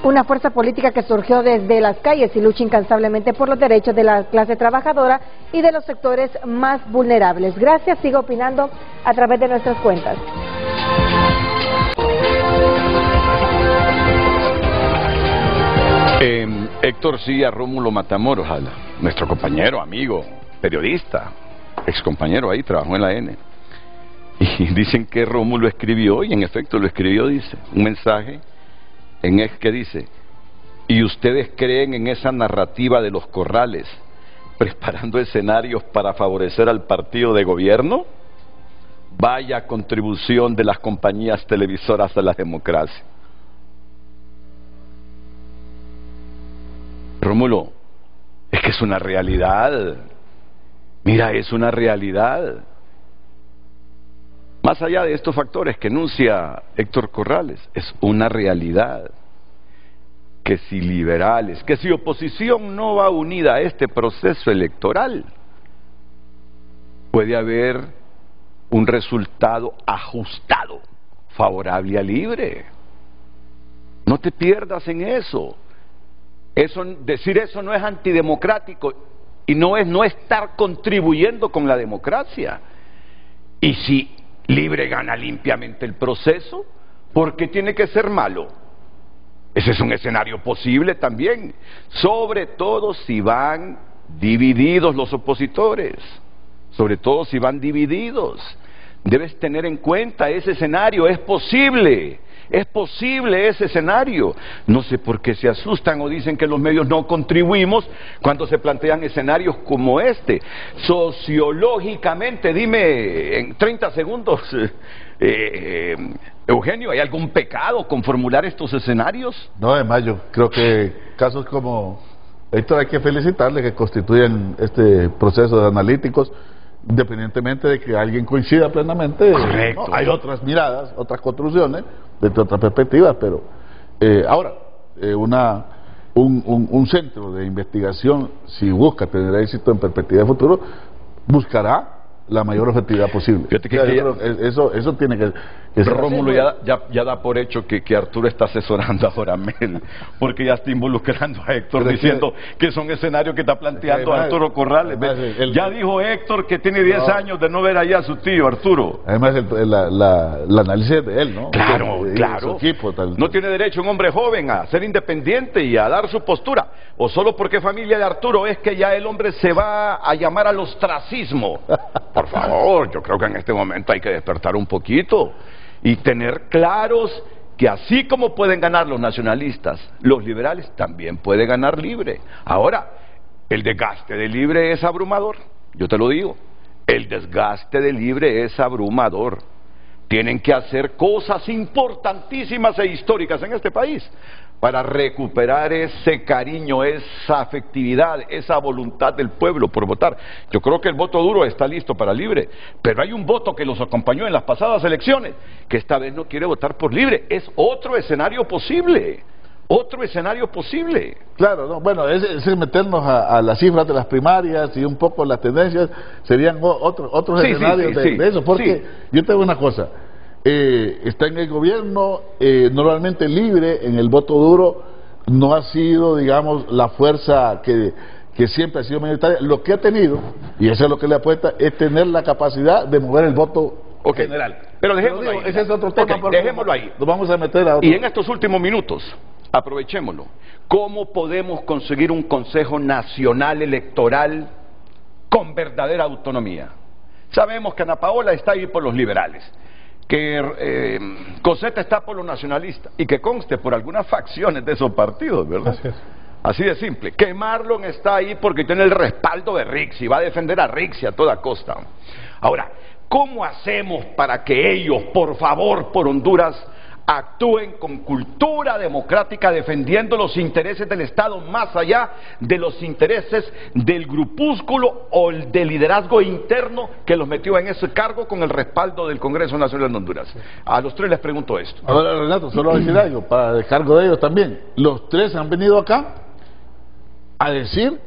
una fuerza política que surgió desde las calles y lucha incansablemente por los derechos de la clase trabajadora y de los sectores más vulnerables. Gracias, siga opinando a través de nuestras cuentas. Héctor sigue a Rómulo Matamoros, nuestro compañero, amigo, periodista, excompañero ahí, trabajó en la N. Y dicen que Rómulo escribió, y en efecto lo escribió, dice, un mensaje que dice, ¿y ustedes creen en esa narrativa de los corrales, preparando escenarios para favorecer al partido de gobierno? Vaya contribución de las compañías televisoras a la democracia. Rómulo, es que es una realidad. Mira, es una realidad. Más allá de estos factores que enuncia Héctor Corrales, es una realidad que si liberales, que si oposición no va unida a este proceso electoral, puede haber un resultado ajustado, favorable a Libre. No te pierdas en eso. Decir eso no es antidemocrático y no es no estar contribuyendo con la democracia. Y si Libre gana limpiamente el proceso, ¿por qué tiene que ser malo? Ese es un escenario posible también, sobre todo si van divididos los opositores, sobre todo si van divididos. Debes tener en cuenta ese escenario, es posible ese escenario. No sé por qué se asustan o dicen que los medios no contribuimos cuando se plantean escenarios como este. Sociológicamente, dime en 30 segundos, Eugenio, ¿hay algún pecado con formular estos escenarios? No, además yo creo que casos como Héctor hay que felicitarle que constituyen este proceso de analíticos, independientemente de que alguien coincida plenamente. Correcto. No, hay otras miradas, otras construcciones, desde otras perspectivas, pero ahora, un centro de investigación, si busca tener éxito en perspectiva de futuro, buscará la mayor objetividad posible. Fíjate que eso tiene que ser Rómulo así, ya da por hecho que Arturo está asesorando ahora a Mel, porque ya está involucrando a Héctor, pero diciendo que son escenarios que está planteando Arturo Corrales. Ya dijo Héctor que tiene 10 años de no ver allá a su tío Arturo. Además el análisis de él, ¿no? Claro. Su equipo, no tiene derecho un hombre joven a ser independiente y a dar su postura, o solo porque familia de Arturo es que ya el hombre se va a llamar al ostracismo. Por favor, yo creo que en este momento hay que despertar un poquito y tener claros que así como pueden ganar los nacionalistas, los liberales también puede ganar Libre. Ahora, el desgaste de Libre es abrumador, yo te lo digo, el desgaste de Libre es abrumador. Tienen que hacer cosas importantísimas e históricas en este país para recuperar ese cariño, esa afectividad, esa voluntad del pueblo por votar. Yo creo que el voto duro está listo para Libre, pero hay un voto que los acompañó en las pasadas elecciones, que esta vez no quiere votar por Libre. Es otro escenario posible, otro escenario posible. Claro, no, bueno, es meternos a las cifras de las primarias y un poco las tendencias, serían otros escenarios de eso, porque yo te digo una cosa, está en el gobierno, normalmente Libre en el voto duro no ha sido, digamos, la fuerza que siempre ha sido mayoritaria. Lo que ha tenido, y eso es lo que le apuesta, es tener la capacidad de mover el voto general. Pero dejémoslo ahí. Ese es otro tema. Dejémoslo ahí. Nos vamos a meter a otro. Y en estos últimos minutos, aprovechémoslo. ¿Cómo podemos conseguir un Consejo Nacional Electoral con verdadera autonomía? Sabemos que Ana Paola está ahí por los liberales, que Coseta está por los nacionalistas y que conste por algunas facciones de esos partidos, ¿verdad? Así de simple. Que Marlon está ahí porque tiene el respaldo de Rixi, va a defender a Rixi a toda costa. Ahora, ¿cómo hacemos para que ellos, por favor, por Honduras, actúen con cultura democrática defendiendo los intereses del Estado más allá de los intereses del grupúsculo o del liderazgo interno que los metió en ese cargo con el respaldo del Congreso Nacional de Honduras? A los tres les pregunto esto. Ahora, Renato, solo decir algo para el cargo de ellos también. Los tres han venido acá a decir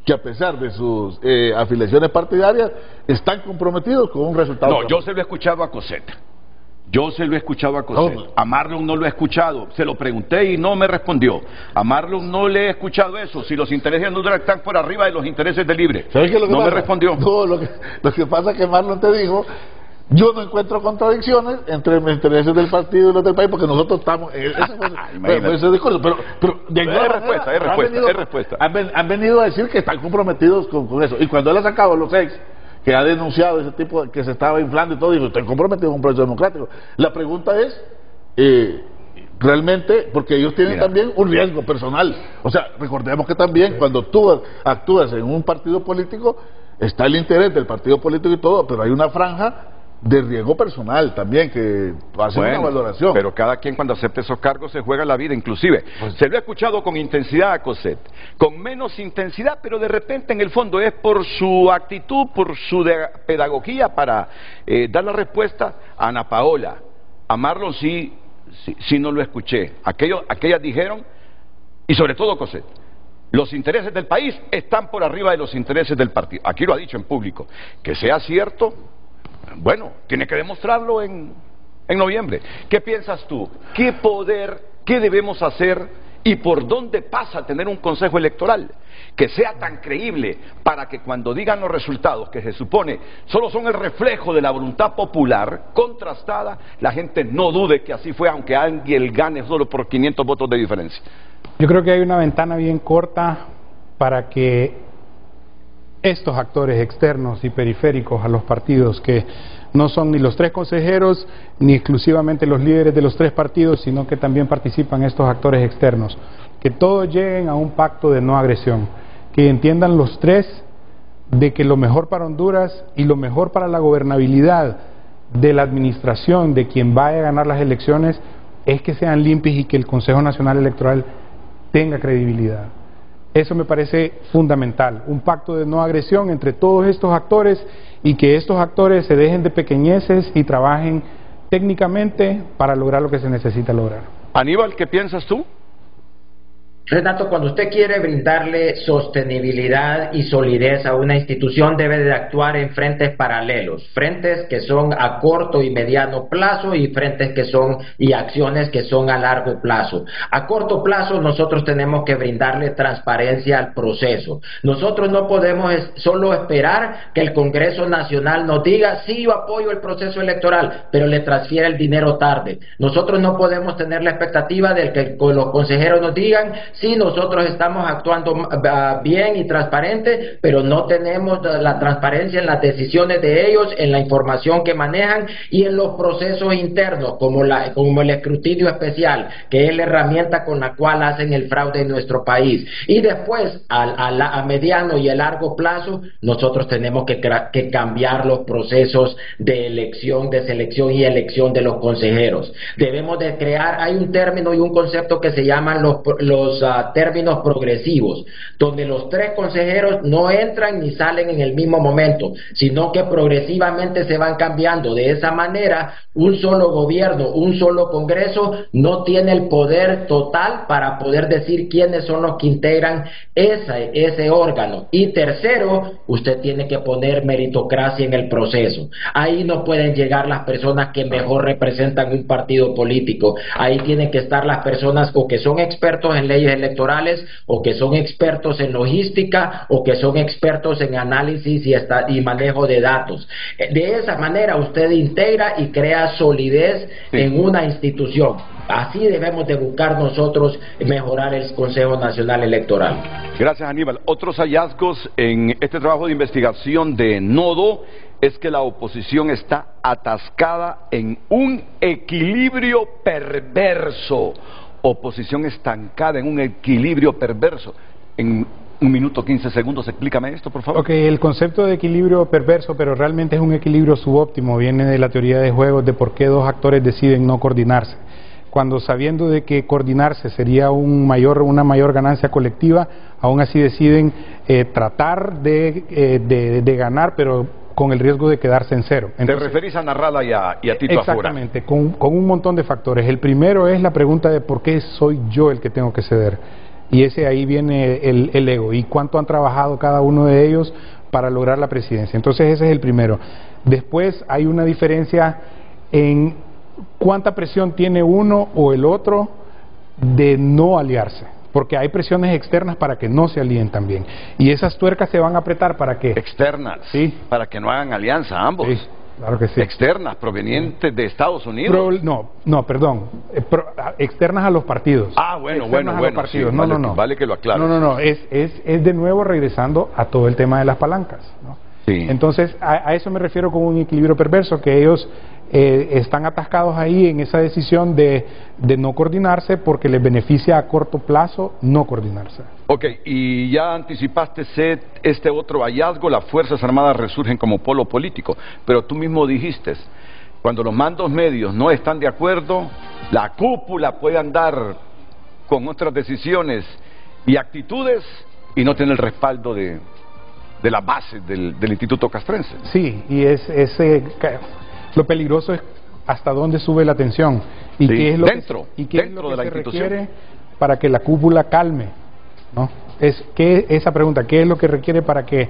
que a pesar de sus afiliaciones partidarias están comprometidos con un resultado. No, yo se lo he escuchado a Coseta. A Marlon no lo he escuchado. Se lo pregunté y no me respondió. A Marlon no le he escuchado eso. Si los intereses de Honduras están por arriba de los intereses de Libre. ¿Sabes qué es lo que no pasa? Me respondió. No, lo que pasa es que Marlon te dijo: yo no encuentro contradicciones entre los intereses del partido y los del país, porque nosotros estamos en ese discurso. Pero de hay respuesta. Han venido a decir que están comprometidos con eso. Y cuando él ha sacado los 6 que ha denunciado ese tipo que se estaba inflando y todo, dijo: estoy comprometido con un proceso democrático. La pregunta es, realmente, porque ellos tienen también un riesgo personal. O sea, recordemos que también cuando tú actúas en un partido político, está el interés del partido político y todo, pero hay una franja de riesgo personal también, que hace una valoración. Pero cada quien cuando acepte esos cargos se juega la vida, inclusive. Se lo he escuchado con intensidad a Cosette, con menos intensidad, pero de repente en el fondo es por su actitud, por su pedagogía para dar la respuesta a Ana Paola. A Marlon sí no lo escuché. Aquellas dijeron, y sobre todo Cosette, los intereses del país están por arriba de los intereses del partido. Aquí lo ha dicho en público. Que sea cierto, bueno, tiene que demostrarlo en noviembre. ¿Qué piensas tú? ¿Qué poder, qué debemos hacer y por dónde pasa tener un consejo electoral que sea tan creíble para que cuando digan los resultados, que se supone solo son el reflejo de la voluntad popular contrastada, la gente no dude que así fue, aunque alguien gane solo por 500 votos de diferencia? Yo creo que hay una ventana bien corta para que estos actores externos y periféricos a los partidos, que no son ni los 3 consejeros ni exclusivamente los líderes de los 3 partidos, sino que también participan estos actores externos, que todos lleguen a un pacto de no agresión, que entiendan los 3 de que lo mejor para Honduras y lo mejor para la gobernabilidad de la administración de quien vaya a ganar las elecciones es que sean limpios y que el Consejo Nacional Electoral tenga credibilidad. Eso me parece fundamental, un pacto de no agresión entre todos estos actores y que estos actores se dejen de pequeñeces y trabajen técnicamente para lograr lo que se necesita lograr. Aníbal, ¿qué piensas tú? Renato, cuando usted quiere brindarle sostenibilidad y solidez a una institución, debe de actuar en frentes paralelos, frentes que son a corto y mediano plazo y frentes que son y acciones que son a largo plazo. A corto plazo nosotros tenemos que brindarle transparencia al proceso. Nosotros no podemos solo esperar que el Congreso Nacional nos diga sí, yo apoyo el proceso electoral, pero le transfiere el dinero tarde. Nosotros no podemos tener la expectativa de que los consejeros nos digan sí, nosotros estamos actuando bien y transparente, pero no tenemos la transparencia en las decisiones de ellos, en la información que manejan y en los procesos internos, como el escrutinio especial, que es la herramienta con la cual hacen el fraude en nuestro país. Y después, a mediano y a largo plazo, nosotros tenemos que cambiar los procesos de elección, de selección y elección de los consejeros. Debemos de crear, hay un término y un concepto que se llaman los términos progresivos, donde los 3 consejeros no entran ni salen en el mismo momento, sino que progresivamente se van cambiando. De esa manera, un solo gobierno, un solo Congreso no tiene el poder total para poder decir quiénes son los que integran ese órgano. Y tercero, usted tiene que poner meritocracia en el proceso. Ahí no pueden llegar las personas que mejor representan un partido político. Ahí tienen que estar las personas o que son expertos en leyes electorales, o que son expertos en logística, o que son expertos en análisis y manejo de datos. De esa manera usted integra y crea solidez en una institución. Así debemos de buscar nosotros mejorar el Consejo Nacional Electoral. Gracias, Aníbal. Otros hallazgos en este trabajo de investigación de Nodo es que la oposición está atascada en un equilibrio perverso. Oposición estancada en un equilibrio perverso. En 1 minuto 15 segundos, explícame esto, por favor. Ok, el concepto de equilibrio perverso, pero realmente es un equilibrio subóptimo, viene de la teoría de juegos, de por qué 2 actores deciden no coordinarse. Cuando sabiendo de que coordinarse sería una mayor ganancia colectiva, aún así deciden tratar de ganar, pero con el riesgo de quedarse en cero. Entonces, ¿te referís a Narrala y a Tito Afuera? Exactamente, con un montón de factores. El primero es la pregunta de por qué soy yo el que tengo que ceder. Y ahí viene el ego. Y cuánto han trabajado cada uno de ellos para lograr la presidencia. Entonces ese es el primero. Después hay una diferencia en cuánta presión tiene uno o el otro de no aliarse. Porque hay presiones externas para que no se alíen también. Y esas tuercas se van a apretar para que... Externas, sí, para que no hagan alianza ambos. Sí, claro que sí. Externas, provenientes de Estados Unidos. Perdón. Externas a los partidos. Ah, bueno. Sí, no, vale, vale que lo aclare. No. Es de nuevo regresando a todo el tema de las palancas, ¿no? Sí. Entonces, a eso me refiero con un equilibrio perverso, que ellos están atascados ahí en esa decisión de no coordinarse porque les beneficia a corto plazo no coordinarse. Ok, y ya anticipaste este otro hallazgo, las Fuerzas Armadas resurgen como polo político, pero tú mismo dijiste, cuando los mandos medios no están de acuerdo, la cúpula puede andar con otras decisiones y actitudes y no tener el respaldo de la base del Instituto Castrense. Sí, y lo peligroso es hasta dónde sube la tensión y qué es lo dentro que de la se institución requiere para que la cúpula calme, ¿no? Esa pregunta, ¿qué es lo que requiere para que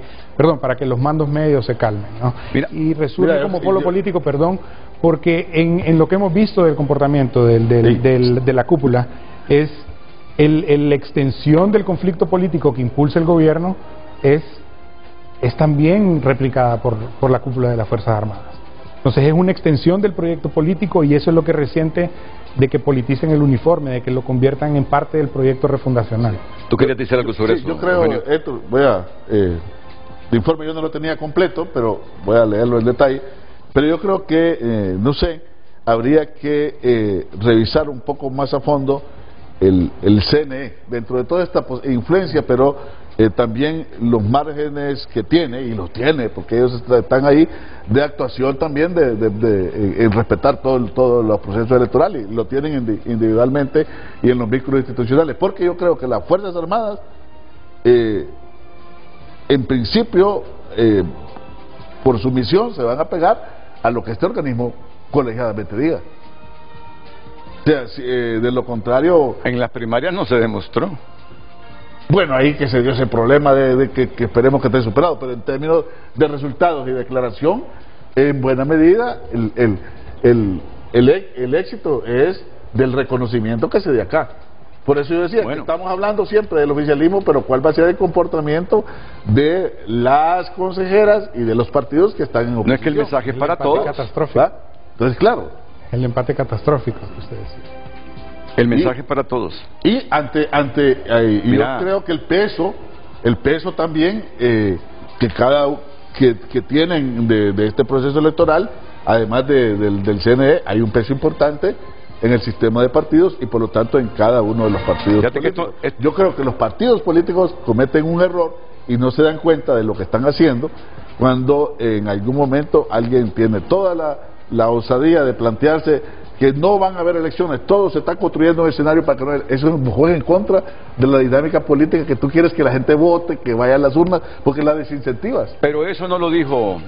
los mandos medios se calmen, ¿no? Y resurge como polo político, porque en lo que hemos visto del comportamiento de la cúpula es la extensión del conflicto político que impulsa el gobierno es también replicada por la cúpula de las Fuerzas Armadas. Entonces es una extensión del proyecto político y eso es lo que resiente de que politicen el uniforme, de que lo conviertan en parte del proyecto refundacional. ¿Tú querías decir algo sobre eso? Yo creo, Héctor, el informe yo no lo tenía completo, pero voy a leerlo en detalle, pero yo creo que, no sé, habría que revisar un poco más a fondo el CNE, dentro de toda esta influencia, pero también los márgenes que tiene, y los tiene, porque ellos están ahí, de actuación también, en respetar todos los procesos electorales, y lo tienen individualmente y en los vínculos institucionales, porque yo creo que las Fuerzas Armadas, en principio, por su misión, se van a pegar a lo que este organismo colegiadamente diga. O sea, de lo contrario... En las primarias no se demostró. Bueno, ahí que se dio ese problema de que esperemos que esté superado, pero en términos de resultados y declaración, en buena medida el éxito es del reconocimiento que se dé acá. Por eso yo decía que estamos hablando siempre del oficialismo, pero ¿cuál va a ser el comportamiento de las consejeras y de los partidos que están en oposición? No es que el mensaje es para todos. Catastrófico. Entonces, claro. El empate catastrófico que usted decía. El mensaje para todos. Y yo creo que el peso también que tienen de este proceso electoral, además del CNE, hay un peso importante en el sistema de partidos y por lo tanto en cada uno de los partidos políticos. Yo creo que los partidos políticos cometen un error y no se dan cuenta de lo que están haciendo cuando en algún momento alguien tiene toda la osadía de plantearse que no van a haber elecciones, todo se está construyendo un escenario para que no haya. Eso juega en contra de la dinámica política, que tú quieres que la gente vote, que vaya a las urnas, porque la desincentivas. Pero eso no lo dijo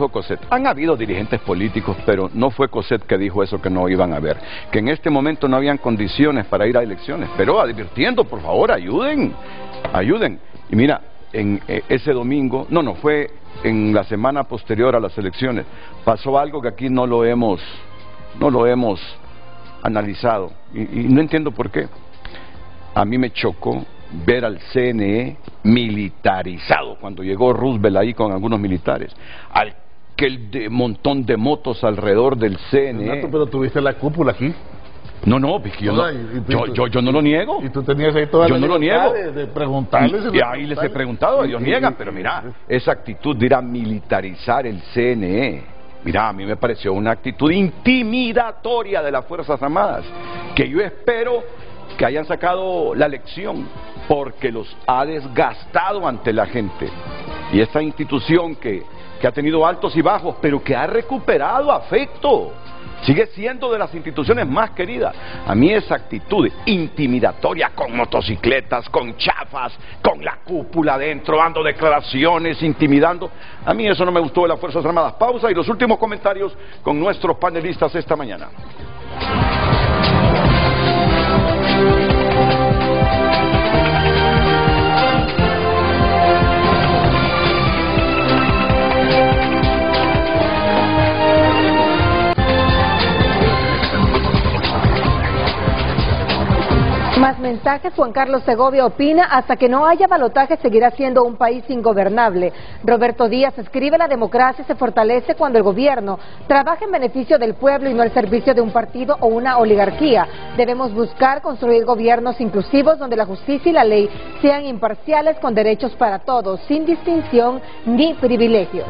Cosette. Han habido dirigentes políticos, pero no fue Cosette que dijo eso, que no iban a haber, que en este momento no habían condiciones para ir a elecciones, pero advirtiendo, por favor, ayuden. Y mira, en ese domingo, fue en la semana posterior a las elecciones, pasó algo que aquí no lo hemos analizado y no entiendo por qué. A mí me chocó ver al CNE militarizado cuando llegó Roosevelt ahí con algunos militares, aquel montón de motos alrededor del CNE. Renato, pero tuviste la cúpula aquí. Yo no lo niego. Y tú tenías ahí toda yo no lo niego de preguntarles. Y ahí les he preguntado, ellos niegan, pero mira, esa actitud de ir a militarizar el CNE. Mira, a mí me pareció una actitud intimidatoria de las Fuerzas Armadas, que yo espero que hayan sacado la lección, porque los ha desgastado ante la gente. Y esta institución que ha tenido altos y bajos, pero que ha recuperado afecto, sigue siendo de las instituciones más queridas. A mí esa actitud intimidatoria, con motocicletas, con chafas, con la cúpula adentro, dando declaraciones, intimidando, a mí eso no me gustó de las Fuerzas Armadas. Pausa y los últimos comentarios con nuestros panelistas esta mañana. Más mensajes. Juan Carlos Segovia opina: hasta que no haya balotaje seguirá siendo un país ingobernable. Roberto Díaz escribe: la democracia se fortalece cuando el gobierno trabaja en beneficio del pueblo y no al servicio de un partido o una oligarquía. Debemos buscar construir gobiernos inclusivos donde la justicia y la ley sean imparciales, con derechos para todos, sin distinción ni privilegios.